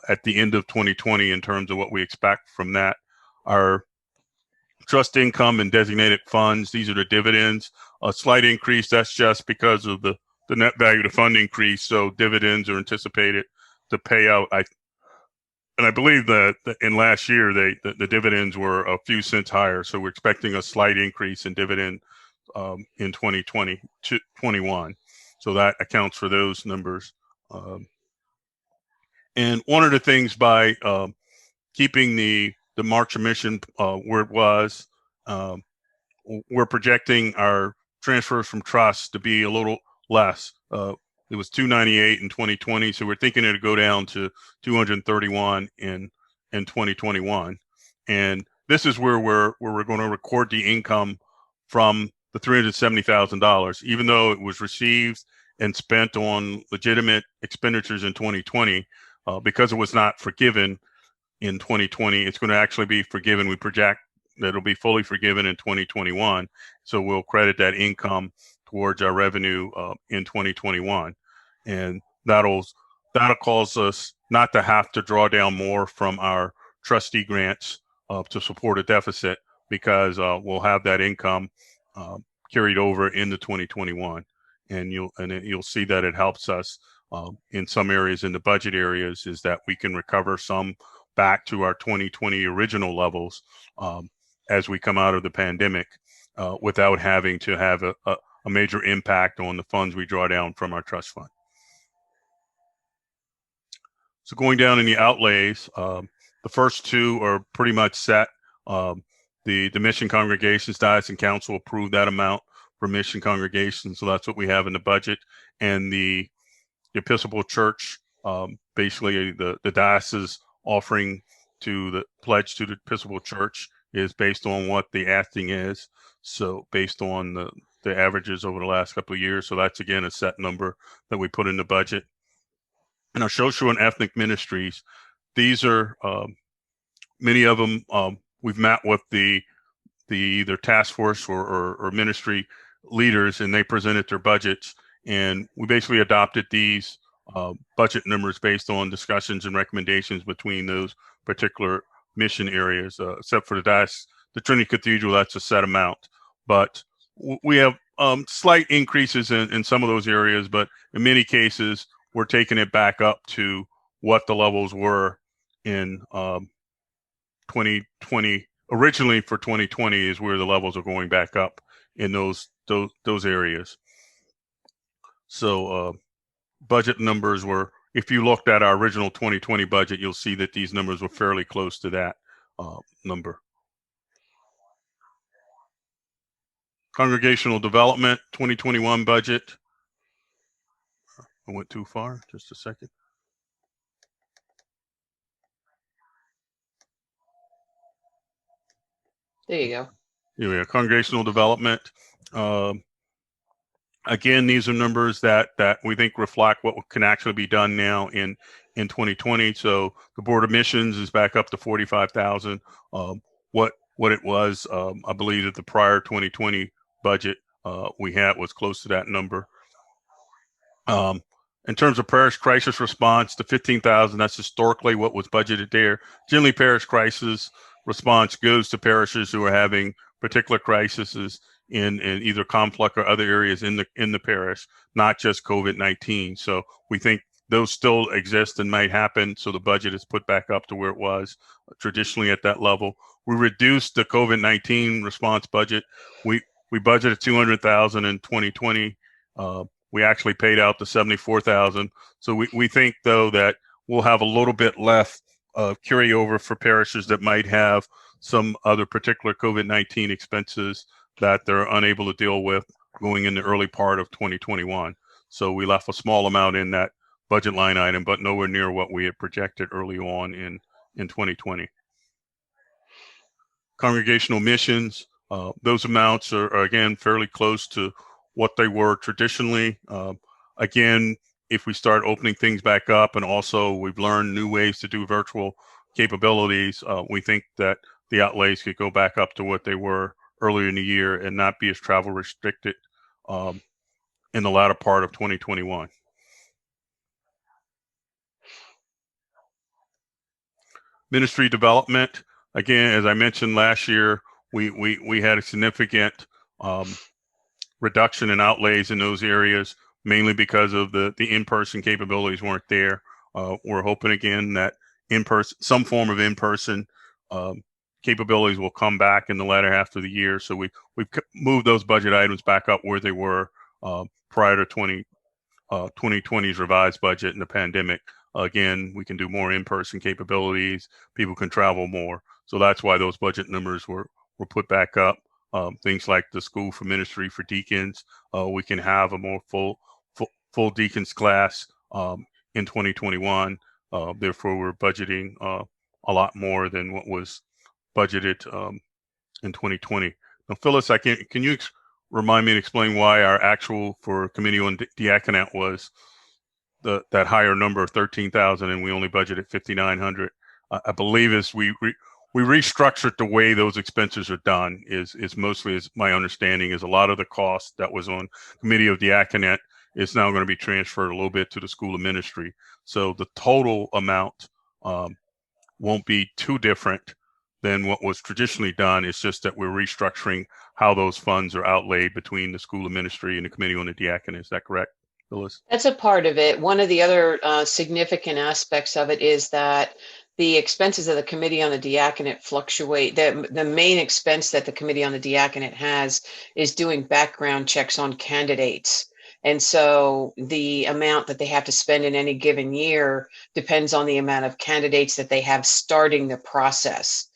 at the end of 2020 in terms of what we expect from that. Our trust income and designated funds, these are the dividends. A slight increase, that's just because of the net value of the fund increase. So dividends are anticipated to pay out. I believe that in last year, the dividends were a few cents higher. So we're expecting a slight increase in dividend in 2020 to 21. So that accounts for those numbers. And one of the things by keeping the March mission where it was, we're projecting our transfers from trust to be a little less. It was 298 in 2020, so we're thinking it'll go down to 231 in 2021. And this is where we're going to record the income from the $370,000, even though it was received and spent on legitimate expenditures in 2020, because it was not forgiven in 2020. It's going to actually be forgiven. We project that it'll be fully forgiven in 2021. So we'll credit that income towards our revenue in 2021. And that'll cause us not to have to draw down more from our trustee grants to support a deficit, because we'll have that income carried over into 2021. And you'll see that it helps us in some areas, in the budget areas, is that we can recover some back to our 2020 original levels as we come out of the pandemic without having to have a major impact on the funds we draw down from our trust fund. So going down in the outlays, the first two are pretty much set. The mission congregations, Diocese and Council approved that amount for mission congregations, so that's what we have in the budget. And the Episcopal Church, basically the diocese offering to the pledge to the Episcopal Church is based on what the asking is. So based on the averages over the last couple of years. So that's, again, a set number that we put in the budget. And our social and ethnic ministries, these are many of them. We've met with the either task force or ministry leaders, and they presented their budgets. And we basically adopted these budget numbers based on discussions and recommendations between those particular mission areas, except for the Trinity Cathedral, that's a set amount. But we have slight increases in some of those areas, but in many cases, we're taking it back up to what the levels were in 2020. Originally for 2020 is where the levels are going back up in those areas. So budget numbers were, if you looked at our original 2020 budget, you'll see that these numbers were fairly close to that number. Congregational Development 2021 budget. I went too far, just a second. There you go. Here we are, Congregational Development. Again, these are numbers that we think reflect what can actually be done now in 2020. So the Board of Missions is back up to 45,000. What it was, I believe that the prior 2020 budget we had was close to that number. In terms of parish crisis response, the 15,000, that's historically what was budgeted there. Generally, parish crisis response goes to parishes who are having particular crises in either conflict or other areas in the parish, not just COVID-19. So we think those still exist and might happen. So the budget is put back up to where it was traditionally at that level. We reduced the COVID-19 response budget. We budgeted 200,000 in 2020. We actually paid out the 74,000. So we think, though, that we'll have a little bit left carryover for parishes that might have some other particular COVID-19 expenses that they're unable to deal with going in the early part of 2021. So we left a small amount in that budget line item, but nowhere near what we had projected early on in 2020. Congregational Missions, those amounts are again fairly close to what they were traditionally. Again, if we start opening things back up, and also we've learned new ways to do virtual capabilities, we think that the outlays could go back up to what they were earlier in the year and not be as travel restricted in the latter part of 2021. Ministry development, again, as I mentioned last year, we had a significant reduction in outlays in those areas, mainly because of the in-person capabilities weren't there. We're hoping again that some form of in-person capabilities will come back in the latter half of the year. So we've moved those budget items back up where they were prior to 2020's revised budget and the pandemic. Again, we can do more in-person capabilities. People can travel more. So that's why those budget numbers were put back up. Things like the School for Ministry for Deacons. We can have a more full deacons class in 2021. Therefore, we're budgeting a lot more than what was budgeted in 2020. Now, Phyllis, can you remind me and explain why our actual for Committee on Diaconate was that higher number of 13,000 and we only budgeted 5,900? I believe is we restructured the way those expenses are done is mostly, as my understanding is, a lot of the cost that was on Committee of Diaconate is now going to be transferred a little bit to the School of Ministry. So the total amount won't be too different than what was traditionally done. It's just that we're restructuring how those funds are outlaid between the School of Ministry and the Committee on the Diaconate. Is that correct, Phyllis? That's a part of it. One of the other significant aspects of it is that the expenses of the Committee on the Diaconate fluctuate. The main expense that the Committee on the Diaconate has is doing background checks on candidates. And so the amount that they have to spend in any given year depends on the amount of candidates that they have starting the process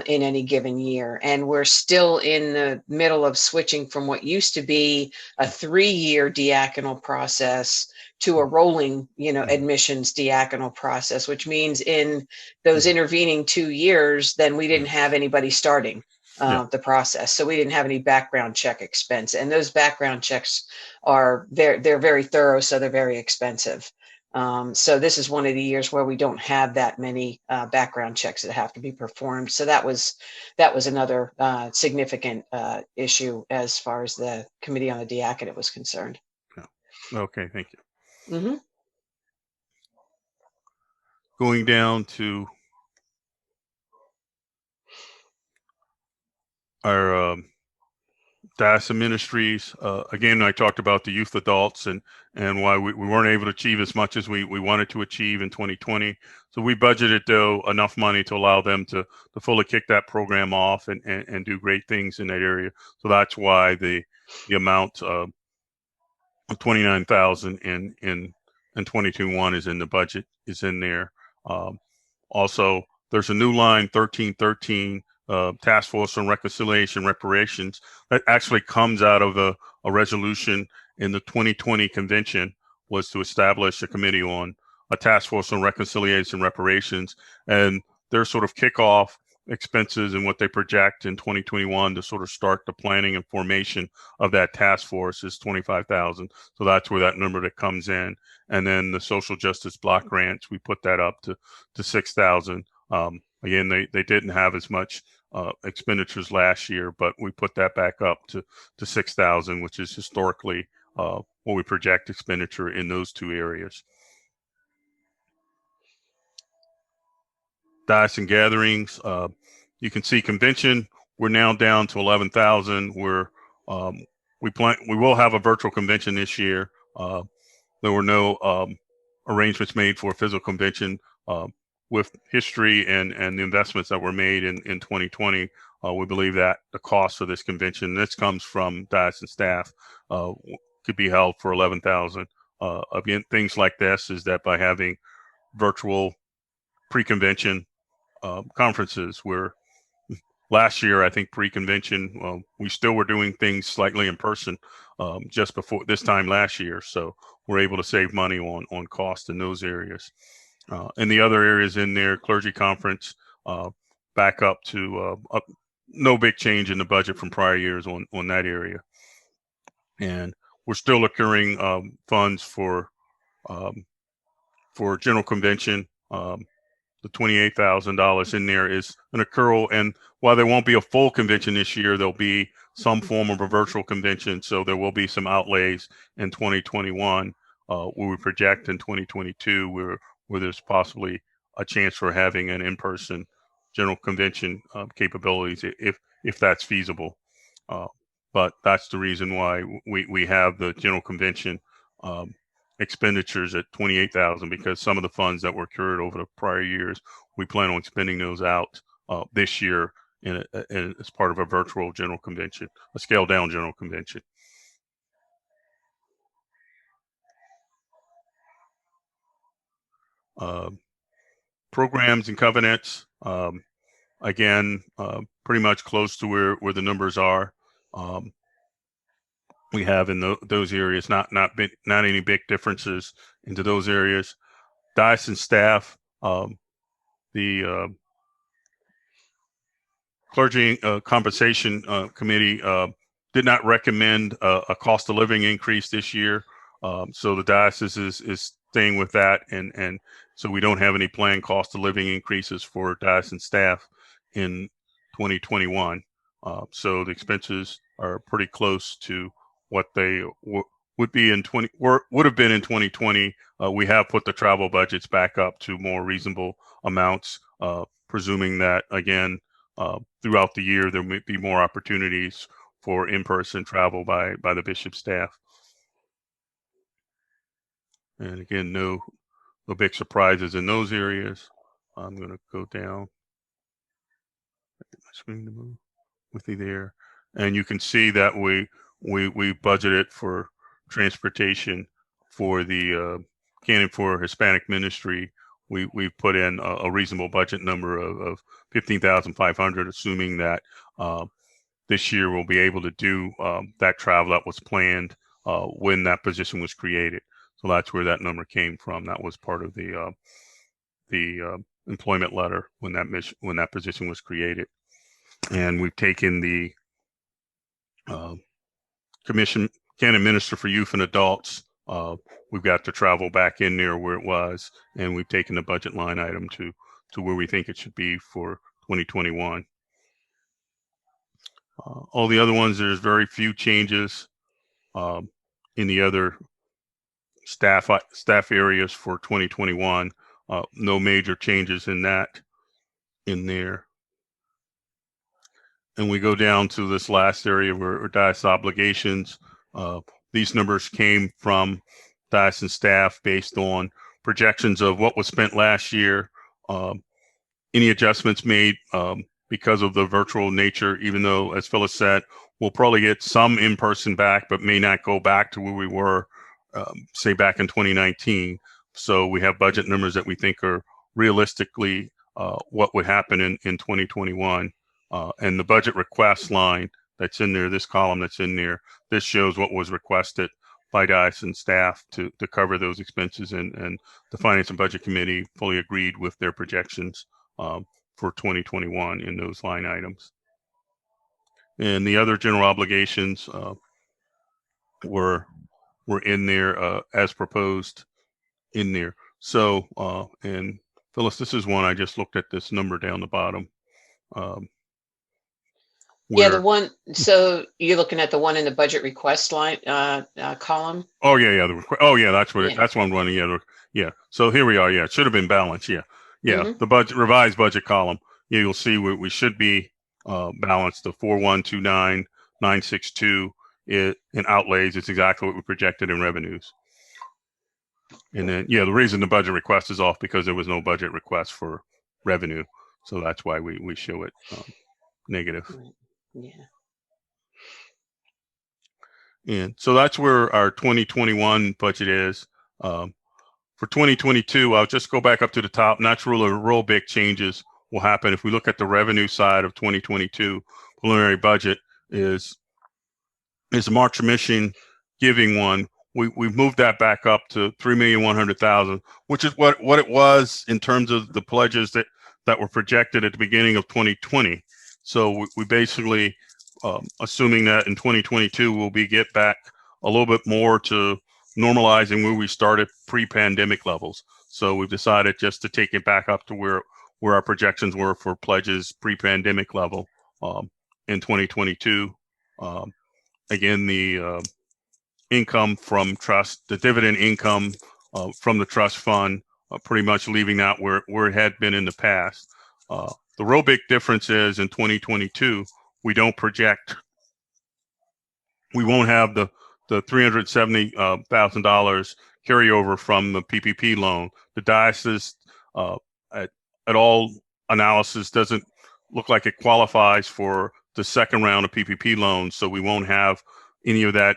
in any given year. And we're still in the middle of switching from what used to be a 3-year diaconal process to a rolling, admissions diaconal process, which means in those intervening 2 years, then we didn't have anybody starting the process. So we didn't have any background check expense. And those background checks they're very thorough, so they're very expensive. So this is one of the years where we don't have that many background checks that have to be performed. So that was another significant issue as far as the Committee on the Diaconate was concerned. Okay, thank you. Mm-hmm. Going down to our Diocese of Ministries, again, I talked about the youth adults and why we weren't able to achieve as much as we wanted to achieve in 2020. So we budgeted, though, enough money to allow them to fully kick that program off and do great things in that area. So that's why the amount of 29,000 in 2021 is in the budget, is in there. Also, there's a new line 1313. Task Force on Reconciliation Reparations that actually comes out of a resolution in the 2020 convention, was to establish a committee on a task force on reconciliation reparations, and their sort of kickoff expenses and what they project in 2021 to sort of start the planning and formation of that task force is 25,000. So that's where that number that comes in. And then the social justice block grants, we put that up to 6,000. Again, they didn't have as much expenditures last year, but we put that back up to 6,000, which is historically what we project expenditure in those two areas. Diocesan gatherings, you can see convention, we're now down to 11,000. We will have a virtual convention this year. There were no arrangements made for a physical convention. With history and the investments that were made in 2020, we believe that the cost for this convention, this comes from diocesan staff, could be held for 11,000. Again, things like this is that by having virtual pre-convention conferences, where last year, I think pre-convention, we still were doing things slightly in person just before this time last year. So we're able to save money on cost in those areas. And the other areas in there, clergy conference, back up to no big change in the budget from prior years on that area. And we're still accruing funds for general convention. the $28,000 in there is an accrual. And while there won't be a full convention this year, there'll be some form of a virtual convention. So there will be some outlays in 2021 where we project in 2022 where there's possibly a chance for having an in-person general convention capabilities if that's feasible. But that's the reason why we have the general convention expenditures at $28,000, because some of the funds that were accrued over the prior years, we plan on spending those out this year as part of a virtual general convention, a scaled down general convention. Programs and covenants, again, pretty much close to where the numbers are. We have in those areas not any big differences into those areas. Diocesan staff, the clergy compensation committee did not recommend a cost of living increase this year, so the diocese is staying with that, and so we don't have any planned cost of living increases for diocesan staff in 2021. So the expenses are pretty close to what they would be in would have been in 2020. We have put the travel budgets back up to more reasonable amounts, presuming that again throughout the year there may be more opportunities for in-person travel by the bishop staff. And again, no big surprises in those areas. I'm going to go down. Get my screen to move with you there, and you can see that we budgeted for transportation for the Canon for Hispanic Ministry. We put in a reasonable budget number of $15,500, assuming that this year we'll be able to do that travel that was planned when that position was created. So that's where that number came from. That was part of the employment letter when that position was created. And we've taken the Canon Minister for Youth and Adults. We've got the travel back in there where it was, and we've taken the budget line item to where we think it should be for 2021. All the other ones, there's very few changes in the other staff areas for 2021. No major changes in there. And we go down to this last area where diocese obligations. These numbers came from diocesan staff based on projections of what was spent last year. Any adjustments made because of the virtual nature, even though, as Phyllis said, we'll probably get some in-person back, but may not go back to where we were, say, back in 2019. So we have budget numbers that we think are realistically what would happen in 2021. And the budget request line that's in there, this column that's in there, this shows what was requested by diocesan staff to cover those expenses, and the Finance and Budget Committee fully agreed with their projections for 2021 in those line items. And the other general obligations were in there as proposed in there. So, and Phyllis, this is one I just looked at this number down the bottom. Yeah, the one. So you're looking at the one in the budget request line column. Oh yeah. That's what that's what I'm running. Yeah. So here we are. Yeah, it should have been balanced. Yeah. Mm-hmm. The revised budget column. Yeah, you'll see we should be balanced. The 4129,962 in outlays. It's exactly what we projected in revenues. And then the reason the budget request is off because there was no budget request for revenue, so that's why we show it negative. Yeah. And so that's where our 2021 budget is. For 2022, I'll just go back up to the top. And that's real big changes will happen. If we look at the revenue side of 2022, preliminary budget is the March Mission giving one. We've moved that back up to $3,100,000, which is what it was in terms of the pledges that were projected at the beginning of 2020. So we basically, assuming that in 2022 we'll get back a little bit more to normalizing where we started pre-pandemic levels. So we've decided just to take it back up to where our projections were for pledges pre-pandemic level in 2022. Again, the income from trust, the dividend income from the trust fund, pretty much leaving that where it had been in the past. The real big difference is in 2022, we don't project, we won't have the $370,000 carryover from the PPP loan. The diocese, at all analysis, doesn't look like it qualifies for the second round of PPP loans, so we won't have any of that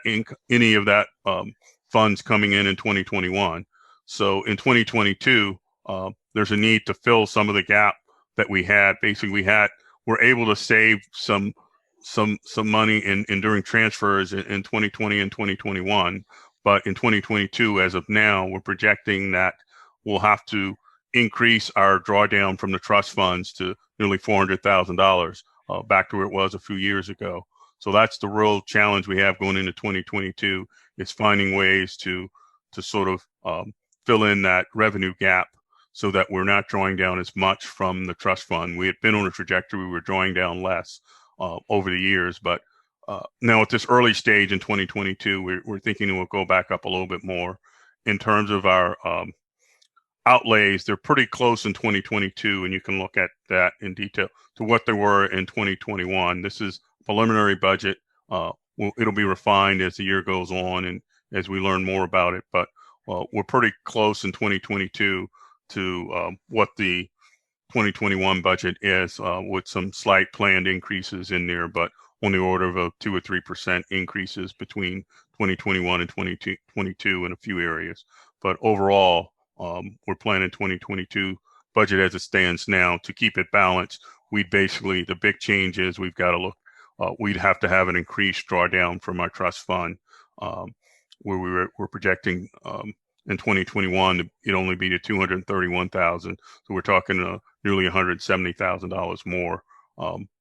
funds coming in 2021. So in 2022, there's a need to fill some of the gap that we had. Basically, we're able to save some money in during transfers in 2020 and 2021, but in 2022, as of now, we're projecting that we'll have to increase our drawdown from the trust funds to nearly $400,000, back to where it was a few years ago. So that's the real challenge we have going into 2022, is finding ways to sort of fill in that revenue gap so that we're not drawing down as much from the trust fund. We had been on a trajectory, we were drawing down less over the years, but now at this early stage in 2022, we're thinking it will go back up a little bit more. In terms of our outlays, they're pretty close in 2022, and you can look at that in detail to what they were in 2021. This is preliminary budget. It'll be refined as the year goes on and as we learn more about it, but we're pretty close in 2022 to what the 2021 budget is, with some slight planned increases in there, but on the order of a 2 or 3% increases between 2021 and 2022 in a few areas. But overall, we're planning 2022 budget as it stands now to keep it balanced. The big change is we've got to look, we'd have to have an increased drawdown from our trust fund, where we're projecting in 2021 it'd only be to $231,000. So we're talking nearly $170,000 more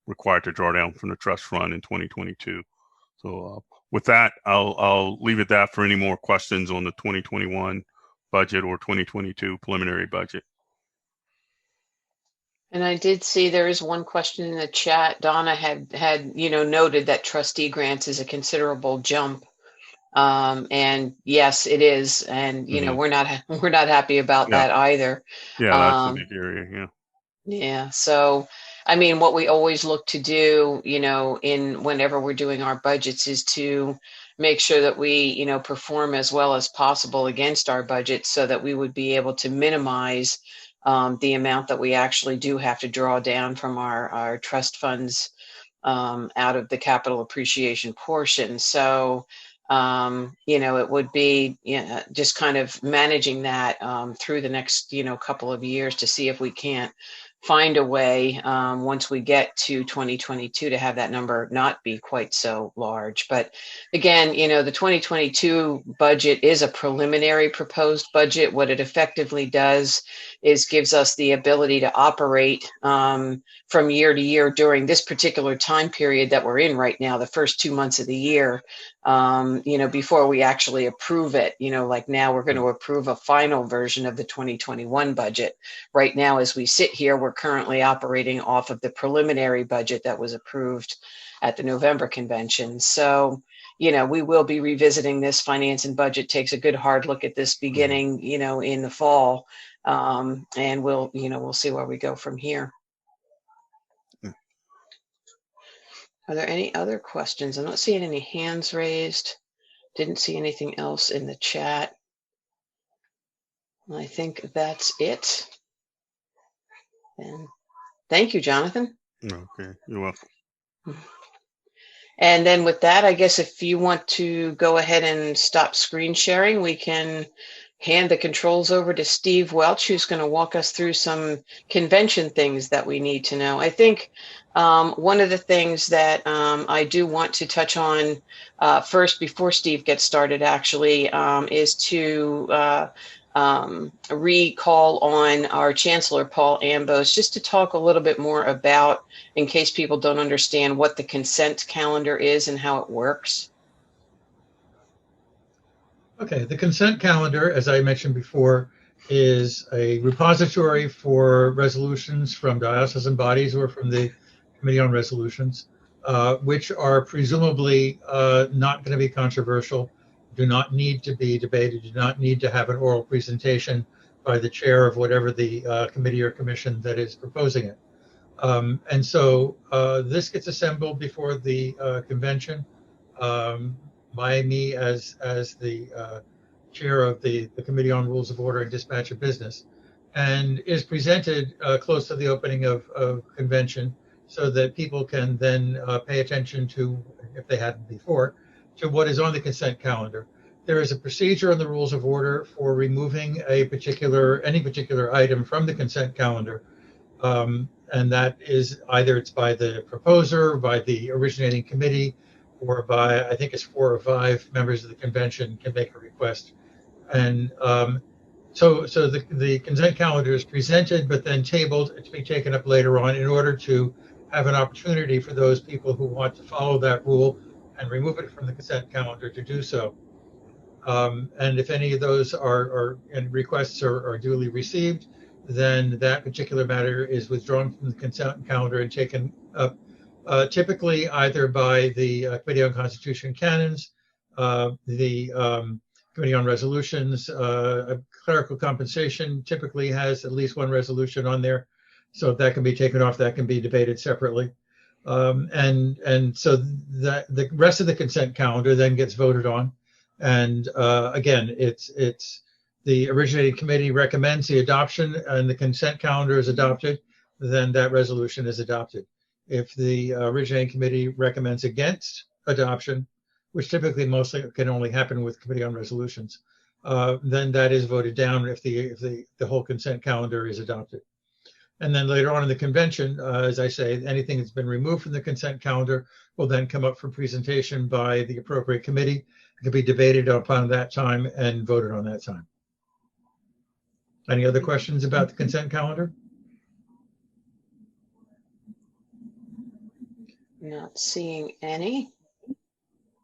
required to draw down from the trust fund in 2022. So with that, I'll leave it that for any more questions on the 2021 budget or 2022 preliminary budget. And I did see there is one question in the chat. Donna had noted that Trustee Grants is a considerable jump. And yes, it is. And, we're not happy about that either. Yeah, that's a big area. Yeah. Yeah. So, I mean, what we always look to do, in whenever we're doing our budgets is to make sure that we, perform as well as possible against our budget so that we would be able to minimize the amount that we actually do have to draw down from our trust funds out of the capital appreciation portion. So, it would be just kind of managing that through the next, couple of years to see if we can't find a way once we get to 2022 to have that number not be quite so large. But again, the 2022 budget is a preliminary proposed budget. What it effectively does is gives us the ability to operate from year to year during this particular time period that we're in right now, the first 2 months of the year, before we actually approve it. Like now we're going to approve a final version of the 2021 budget. Right now, as we sit here, we're currently operating off of the preliminary budget that was approved at the November convention. So, we will be revisiting this. Finance and Budget takes a good hard look at this beginning, in the fall. And we'll see where we go from here. Are there any other questions? I'm not seeing any hands raised. Didn't see anything else in the chat. I think that's it. And thank you, Jonathan. Okay, you're welcome. And then with that, I guess if you want to go ahead and stop screen sharing, we can hand the controls over to Steve Welch, who's going to walk us through some convention things that we need to know. I think one of the things that I do want to touch on first, before Steve gets started, actually, is to recall on our Chancellor, Paul Ambos, just to talk a little bit more about, in case people don't understand, what the consent calendar is and how it works. Okay, the consent calendar, as I mentioned before, is a repository for resolutions from diocesan bodies or from the Committee on Resolutions, which are presumably not going to be controversial, do not need to be debated, do not need to have an oral presentation by the chair of whatever the committee or commission that is proposing it. And so this gets assembled before the convention by me as the chair of the Committee on Rules of Order and Dispatch of Business, and is presented close to the opening of convention so that people can then pay attention to, if they hadn't before, to what is on the consent calendar. There is a procedure in the Rules of Order for removing any particular item from the consent calendar. And that is either it's by the proposer, by the originating committee, or by, I think it's 4 or 5 members of the convention can make a request. And so the consent calendar is presented, but then tabled to be taken up later on in order to have an opportunity for those people who want to follow that rule and remove it from the consent calendar to do so. And if any of those and requests are duly received, then that particular matter is withdrawn from the consent calendar and taken up typically either by the Committee on Constitution and Canons, the Committee on Resolutions. Clerical compensation typically has at least one resolution on there, so if that can be taken off, that can be debated separately. And so that the rest of the consent calendar then gets voted on. And again, it's the originating committee recommends the adoption and the consent calendar is adopted, then that resolution is adopted. If the originating committee recommends against adoption, which typically mostly can only happen with Committee on Resolutions, then that is voted down if the whole consent calendar is adopted. And then later on in the convention, as I say, anything that's been removed from the consent calendar will then come up for presentation by the appropriate committee. It can be debated upon that time and voted on that time. Any other questions about the consent calendar? Not seeing any.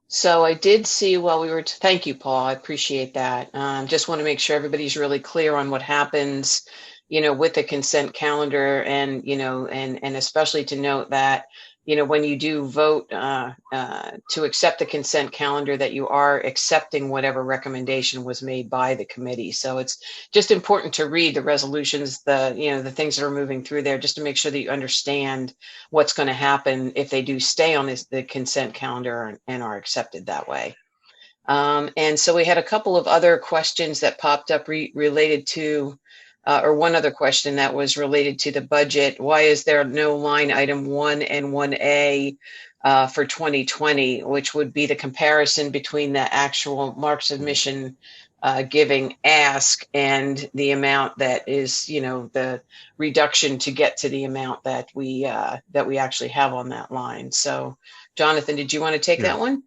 So I did see while we were, thank you, Paul, I appreciate that. Just want to make sure everybody's really clear on what happens, with the consent calendar, and, and especially to note that, when you do vote to accept the consent calendar, that you are accepting whatever recommendation was made by the committee. So it's just important to read the resolutions, the things that are moving through there, just to make sure that you understand what's going to happen if they do stay on the consent calendar and are accepted that way. And so we had a couple of other questions that popped up related to or one other question that was related to the budget. Why is there no line item 1 and 1A for 2020, which would be the comparison between the actual marks of mission giving ask and the amount that is, the reduction to get to the amount that we actually have on that line. So, Jonathan, did you want to take that one?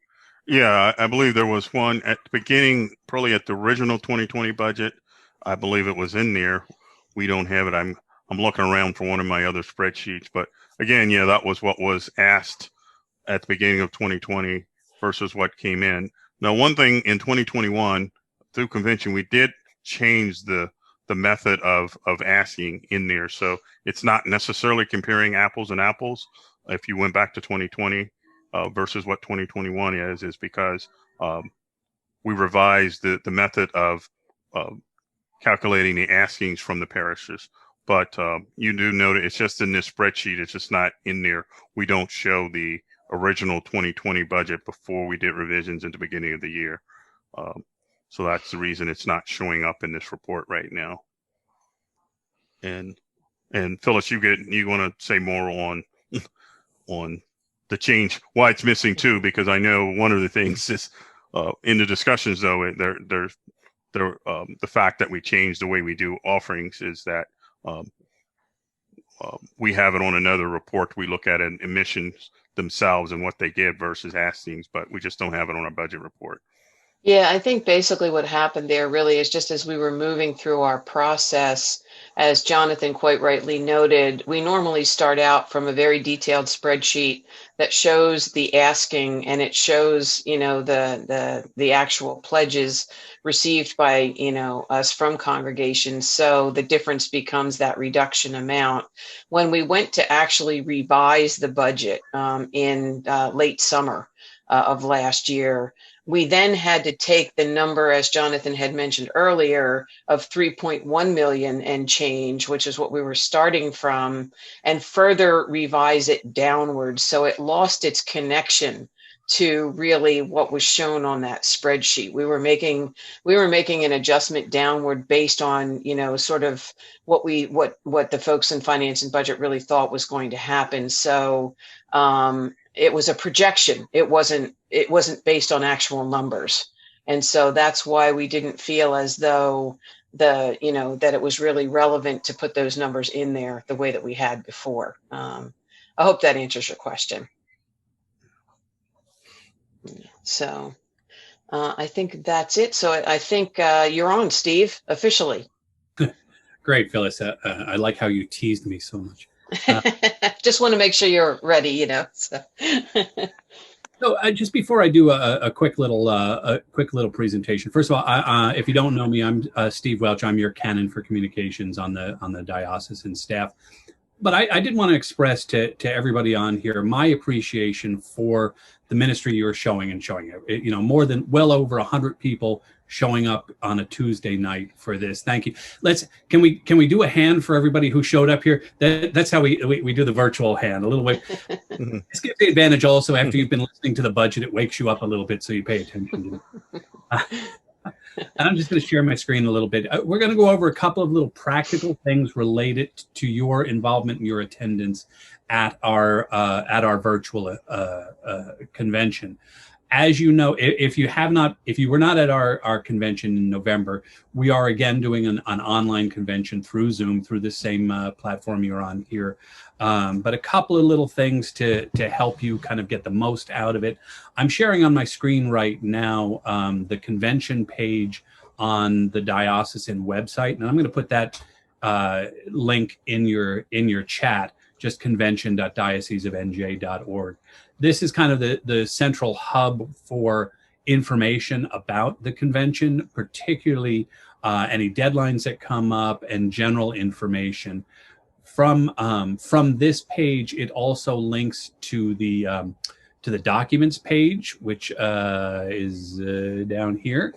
Yeah, I believe there was one at the beginning, probably at the original 2020 budget. I believe it was in there. We don't have it. I'm looking around for one of my other spreadsheets, but again, yeah, that was what was asked at the beginning of 2020 versus what came in. Now, one thing in 2021 through convention, we did change the method of asking in there. So it's not necessarily comparing apples and apples. If you went back to 2020 versus what 2021 is because we revised the method of calculating the askings from the parishes. But you do note it's just in this spreadsheet. It's just not in there. We don't show the original 2020 budget before we did revisions at the beginning of the year. So that's the reason it's not showing up in this report right now. And Phyllis, you want to say more on the change, why it's missing too, because I know one of the things is in the discussions though, the fact that we changed the way we do offerings is that we have it on another report. We look at emissions themselves and what they give versus askings, but we just don't have it on our budget report. Yeah, I think basically what happened there really is just as we were moving through our process, as Jonathan quite rightly noted, we normally start out from a very detailed spreadsheet that shows the asking, and it shows, the actual pledges received by, us from congregations. So the difference becomes that reduction amount. When we went to actually revise the budget in late summer of last year, we then had to take the number, as Jonathan had mentioned earlier, of 3.1 million and change, which is what we were starting from, and further revise it downwards. So it lost its connection to really what was shown on that spreadsheet. We were making an adjustment downward based on, sort of what the folks in finance and budget really thought was going to happen. So it was a projection. It wasn't based on actual numbers. And so that's why we didn't feel as though that it was really relevant to put those numbers in there the way that we had before. I hope that answers your question. So I think that's it. So I think you're on, Steve, officially. Great, Phyllis. I like how you teased me so much. Just want to make sure you're ready, So. So just before I do a quick little presentation, first of all, if you don't know me, I'm Steve Welch. I'm your canon for communications on the diocesan staff. But I did want to express to everybody on here my appreciation for the ministry you are showing it. More than well over 100 people showing up on a Tuesday night for this. Thank you. Can we do a hand for everybody who showed up here? That's how we do the virtual hand a little bit. This gives the advantage also after you've been listening to the budget, it wakes you up a little bit so you pay attention to it. And I'm just going to share my screen a little bit. We're going to go over a couple of little practical things related to your involvement and your attendance at our virtual convention. As you know, if you were not at our convention in November, we are again doing an online convention through Zoom, through the same platform you're on here. But a couple of little things to help you kind of get the most out of it. I'm sharing on my screen right now the convention page on the diocesan website, and I'm going to put that link in your chat, just convention.dioceseofnj.org. This is kind of the central hub for information about the convention, particularly any deadlines that come up and general information. From this page, it also links to the documents page, which is down here.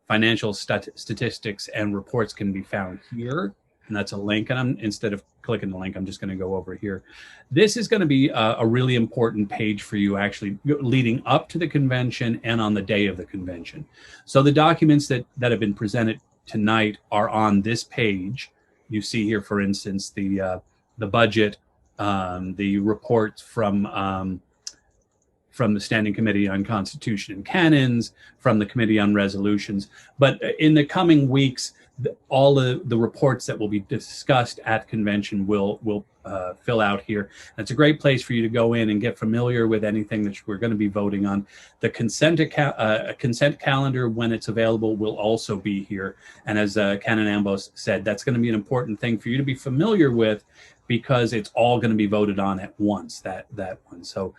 Financial statistics and reports can be found here, and that's a link. And instead of clicking the link, I'm just going to go over here. This is going to be a really important page for you, actually, leading up to the convention and on the day of the convention. So the documents that have been presented tonight are on this page. You see here, for instance, the budget, the reports from the Standing Committee on Constitution and Canons, from the Committee on Resolutions. But in the coming weeks, all the reports that will be discussed at convention will fill out here. And it's a great place for you to go in and get familiar with anything that we're going to be voting on. The consent calendar, when it's available, will also be here. And as Canon Ambos said, that's going to be an important thing for you to be familiar with, because it's all going to be voted on at once, that one. So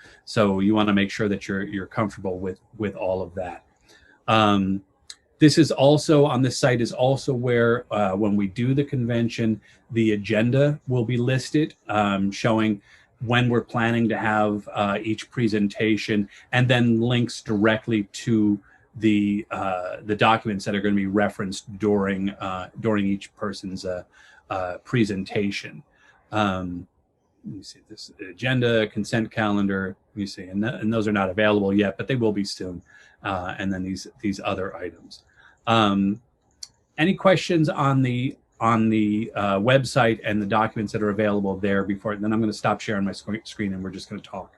you want to make sure that you're comfortable with all of that. This is also on this site is also where when we do the convention, the agenda will be listed, showing when we're planning to have each presentation, and then links directly to the documents that are going to be referenced during each person's presentation. Let me see, this agenda, consent calendar, let me see, and those are not available yet, but they will be soon. And then these other items. Any questions on the website and the documents that are available there before? Then I'm going to stop sharing my screen and we're just going to talk.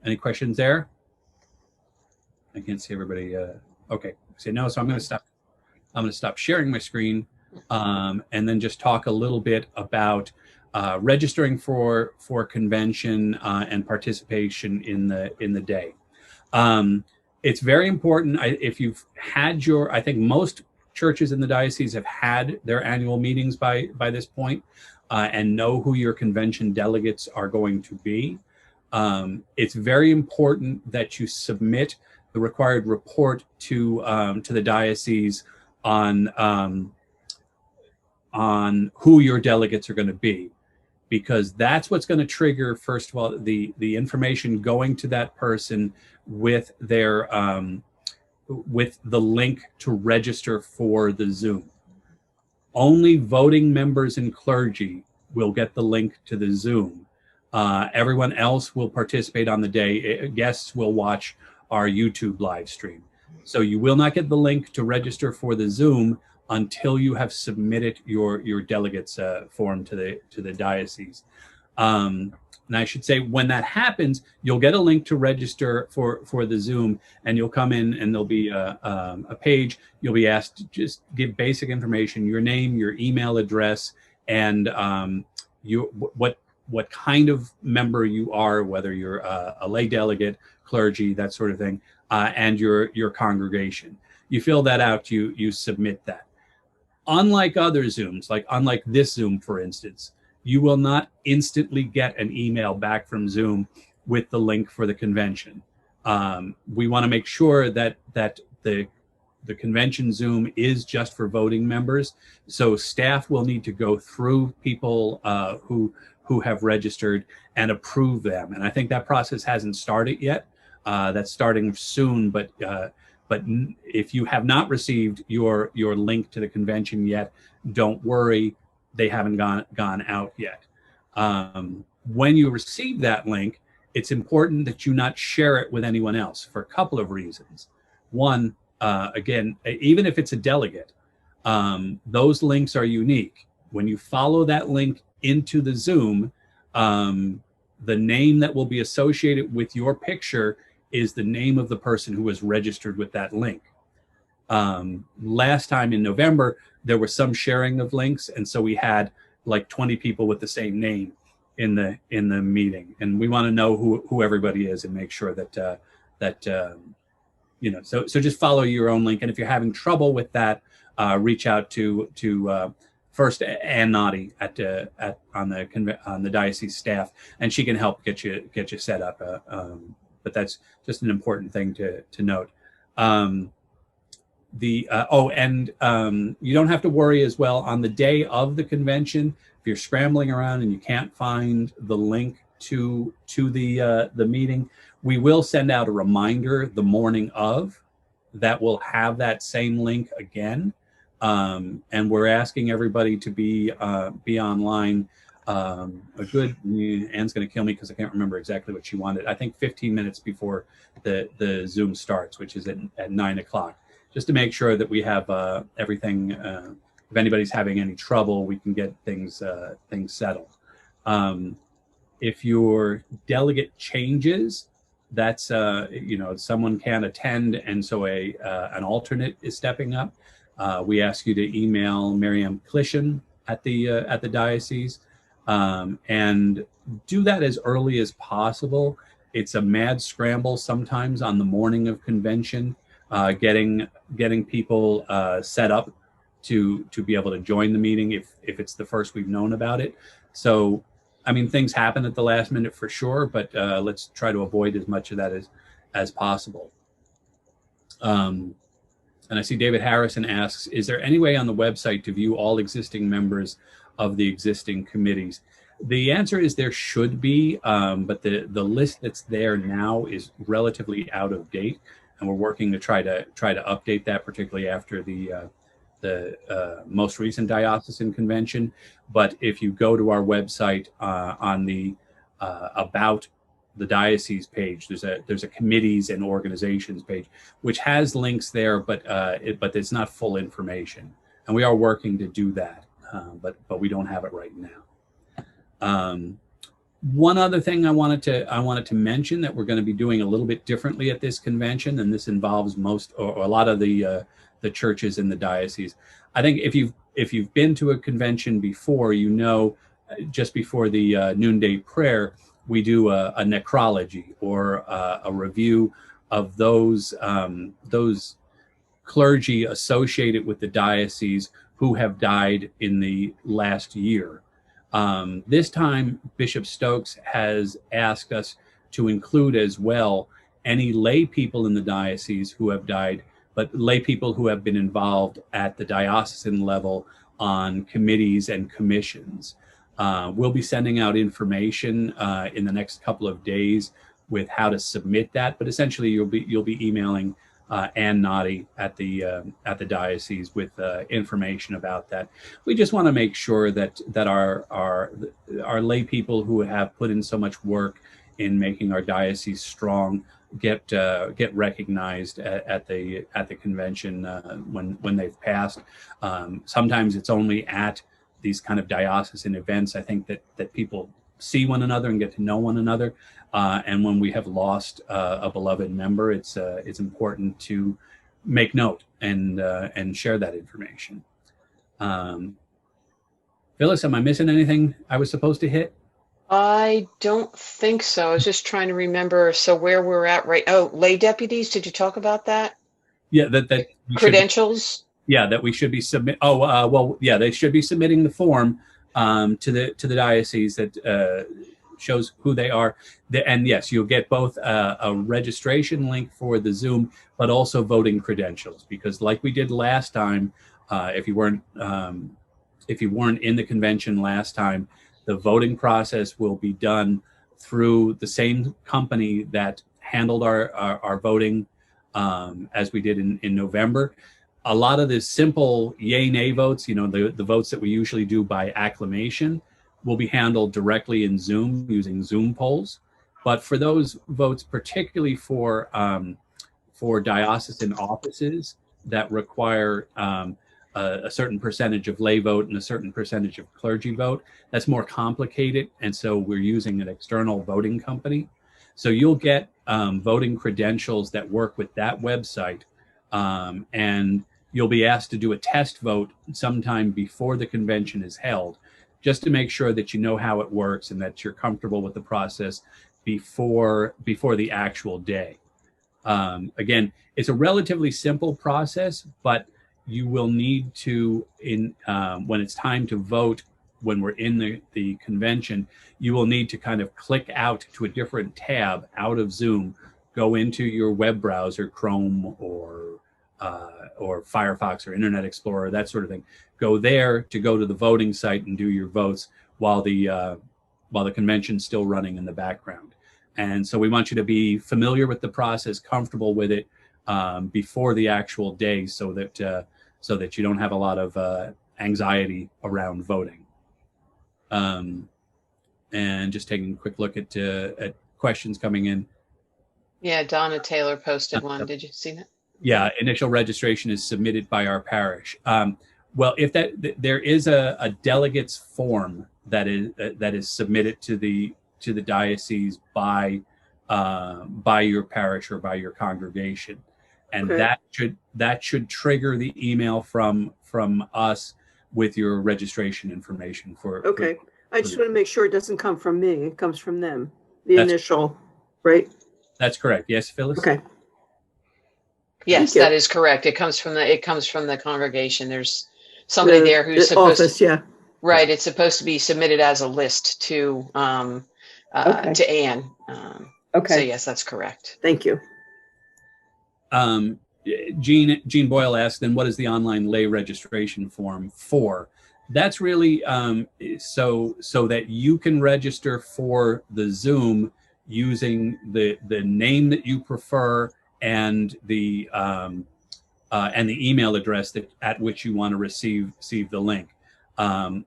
Any questions there? I can't see everybody. Okay, say no. So I'm going to stop. I'm going to stop sharing my screen and then just talk a little bit about registering for convention and participation in the day. it's very important. If you've had your, I think most churches in the diocese have had their annual meetings by this point, and know who your convention delegates are going to be. It's very important that you submit the required report to the diocese on who your delegates are going to be, because that's what's going to trigger, first of all, the information going to that person with their with the link to register for the Zoom. Only voting members and clergy will get the link to the Zoom. Everyone else will participate on the day. Guests will watch our YouTube live stream. So you will not get the link to register for the Zoom until you have submitted your delegates form to the diocese. And I should say, when that happens, you'll get a link to register for the Zoom, and you'll come in and there'll be a page. You'll be asked to just give basic information: your name, your email address, and what kind of member you are, whether you're a lay delegate, clergy, that sort of thing, and your congregation. You fill that out, you submit that. Unlike other Zooms, unlike this Zoom, for instance, you will not instantly get an email back from Zoom with the link for the convention. We want to make sure that the convention Zoom is just for voting members. So staff will need to go through people who have registered and approve them. And I think that process hasn't started yet. That's starting soon, but if you have not received your link to the convention yet, don't worry, they haven't gone out yet. When you receive that link, it's important that you not share it with anyone else for a couple of reasons. One, again, even if it's a delegate, those links are unique. When you follow that link into the Zoom, the name that will be associated with your picture is the name of the person who was registered with that link. Last time in November, there was some sharing of links, and so we had like 20 people with the same name in the meeting, and we want to know who everybody is and make sure that so just follow your own link. And if you're having trouble with that, reach out to first Ann Noddy on the diocese staff, and she can help get you set up. But that's just an important thing to note. You don't have to worry as well on the day of the convention. If you're scrambling around and you can't find the link to the meeting, we will send out a reminder the morning of that will have that same link again. And we're asking everybody to be online. Ann's going to kill me because I can't remember exactly what she wanted. I think 15 minutes before the Zoom starts, which is at 9 o'clock, just to make sure that we have everything. If anybody's having any trouble, we can get things settled. If your delegate changes, that's someone can't attend, and so an alternate is stepping up. We ask you to email Miriam Clishan at the diocese. And do that as early as possible. It's a mad scramble sometimes on the morning of convention, getting people set up to be able to join the meeting if it's the first we've known about it. So, I mean, things happen at the last minute for sure, but let's try to avoid as much of that as possible. And I see David Harrison asks, is there any way on the website to view all existing members of the existing committees? The answer is there should be, but the list that's there now is relatively out of date, and we're working to try to update that, particularly after the most recent diocesan convention. But if you go to our website on the about the diocese page, there's a committees and organizations page which has links there, but it's not full information, and we are working to do that. But we don't have it right now. One other thing I wanted to mention that we're going to be doing a little bit differently at this convention, and this involves most or a lot of the churches in the diocese. I think if you've been to a convention before, just before the noonday prayer, we do a necrology or a review those clergy associated with the diocese who have died in the last year. This time, Bishop Stokes has asked us to include as well any lay people in the diocese who have died, but lay people who have been involved at the diocesan level on committees and commissions. We'll be sending out information in the next couple of days with how to submit that, but essentially you'll be emailing Ann Noddy at the diocese with information about that. We just want to make sure that our lay people who have put in so much work in making our diocese strong get recognized at the convention when they've passed. Sometimes it's only at these kind of diocesan events, I think, that people see one another and get to know one another. And when we have lost a beloved member, it's important to make note and share that information. Phyllis, am I missing anything I was supposed to hit? I don't think so. I was just trying to remember. So where we're at right? Oh, lay deputies. Did you talk about that? Yeah, that credentials. That we should be submit. Oh, well, yeah, they should be submitting the form to the diocese that shows who they are. And yes, you'll get both a registration link for the Zoom, but also voting credentials. Because like we did last time, if you weren't in the convention last time, the voting process will be done through the same company that handled our voting as we did in November. A lot of the simple yay nay votes, the votes that we usually do by acclamation, will be handled directly in Zoom using Zoom polls. But for those votes, particularly for diocesan offices that require a certain percentage of lay vote and a certain percentage of clergy vote, that's more complicated. And so we're using an external voting company. So you'll get voting credentials that work with that website. And you'll be asked to do a test vote sometime before the convention is held, just to make sure that you know how it works and that you're comfortable with the process before the actual day. Again, it's a relatively simple process, but you will need to, when it's time to vote, when we're in the convention, you will need to kind of click out to a different tab out of Zoom, go into your web browser, Chrome or Firefox or Internet Explorer, that sort of thing. Go there to go to the voting site and do your votes while the convention's still running in the background. And so we want you to be familiar with the process, comfortable with it before the actual day, so that you don't have a lot of anxiety around voting. And just taking a quick look at questions coming in. Yeah, Donna Taylor posted one. Did you see that? Yeah, initial registration is submitted by our parish. Well, if there is a delegates form that is submitted to the diocese by your parish or by your congregation, and okay, that should trigger the email from us with your registration information for. Okay, I just want to make sure it doesn't come from me; it comes from them. The initial, right? That's correct. Yes, Phyllis. Okay. Yes, that is correct. It comes from the congregation. There's somebody there who's supposed office, yeah. Right. It's supposed to be submitted as a list to Anne. Okay. So yes, that's correct. Thank you. Jean Boyle asked, then what is the online lay registration form for? That's really so that you can register for the Zoom using the name that you prefer and the email address at which you want to receive the link. And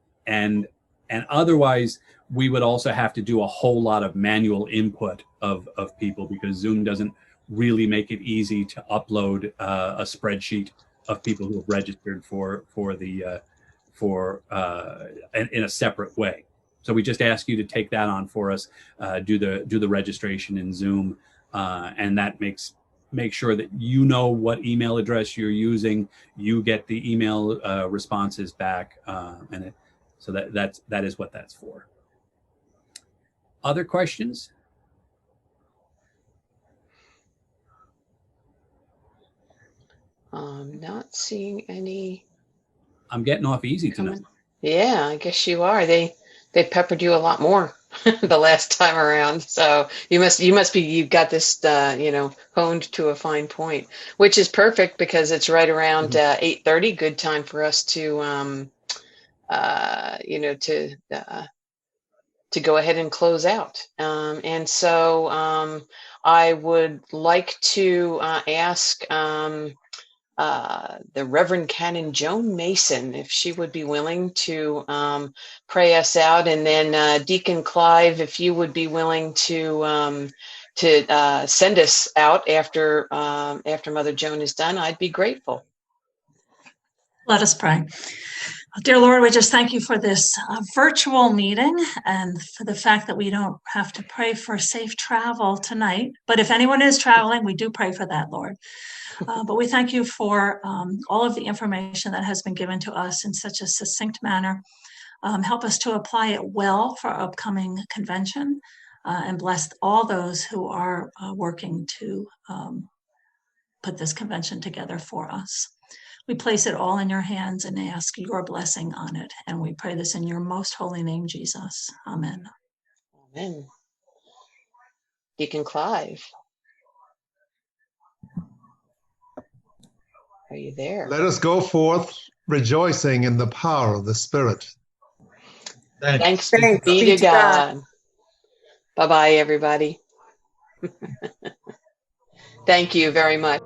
otherwise, we would also have to do a whole lot of manual input of people, because Zoom doesn't really make it easy to upload a spreadsheet of people who have registered in a separate way. So we just ask you to take that on for us, do the registration in Zoom, and that make sure that you know what email address you're using. You get the email responses back, so that is what that's for. Other questions? Not seeing any I'm getting off easy tonight. coming. Yeah, I guess you are. They peppered you a lot more the last time around. So you've got this honed to a fine point, which is perfect because it's right around 8:30. Good time for us to to go ahead and close out. And so I would like to ask the Reverend Canon Joan Mason if she would be willing to pray us out, and then Deacon Clive, if you would be willing to send us out after Mother Joan is done, I'd be grateful. Let us pray. Dear Lord, we just thank you for this virtual meeting and for the fact that we don't have to pray for safe travel tonight. But if anyone is traveling, we do pray for that, Lord. But we thank you for all of the information that has been given to us in such a succinct manner. Help us to apply it well for our upcoming convention, and bless all those who are working to put this convention together for us. We place it all in your hands and ask your blessing on it. And we pray this in your most holy name, Jesus. Amen. Amen. Deacon Clive, are you there? Let us go forth rejoicing in the power of the Spirit. Thanks be to God. Bye-bye, everybody. Thank you very much.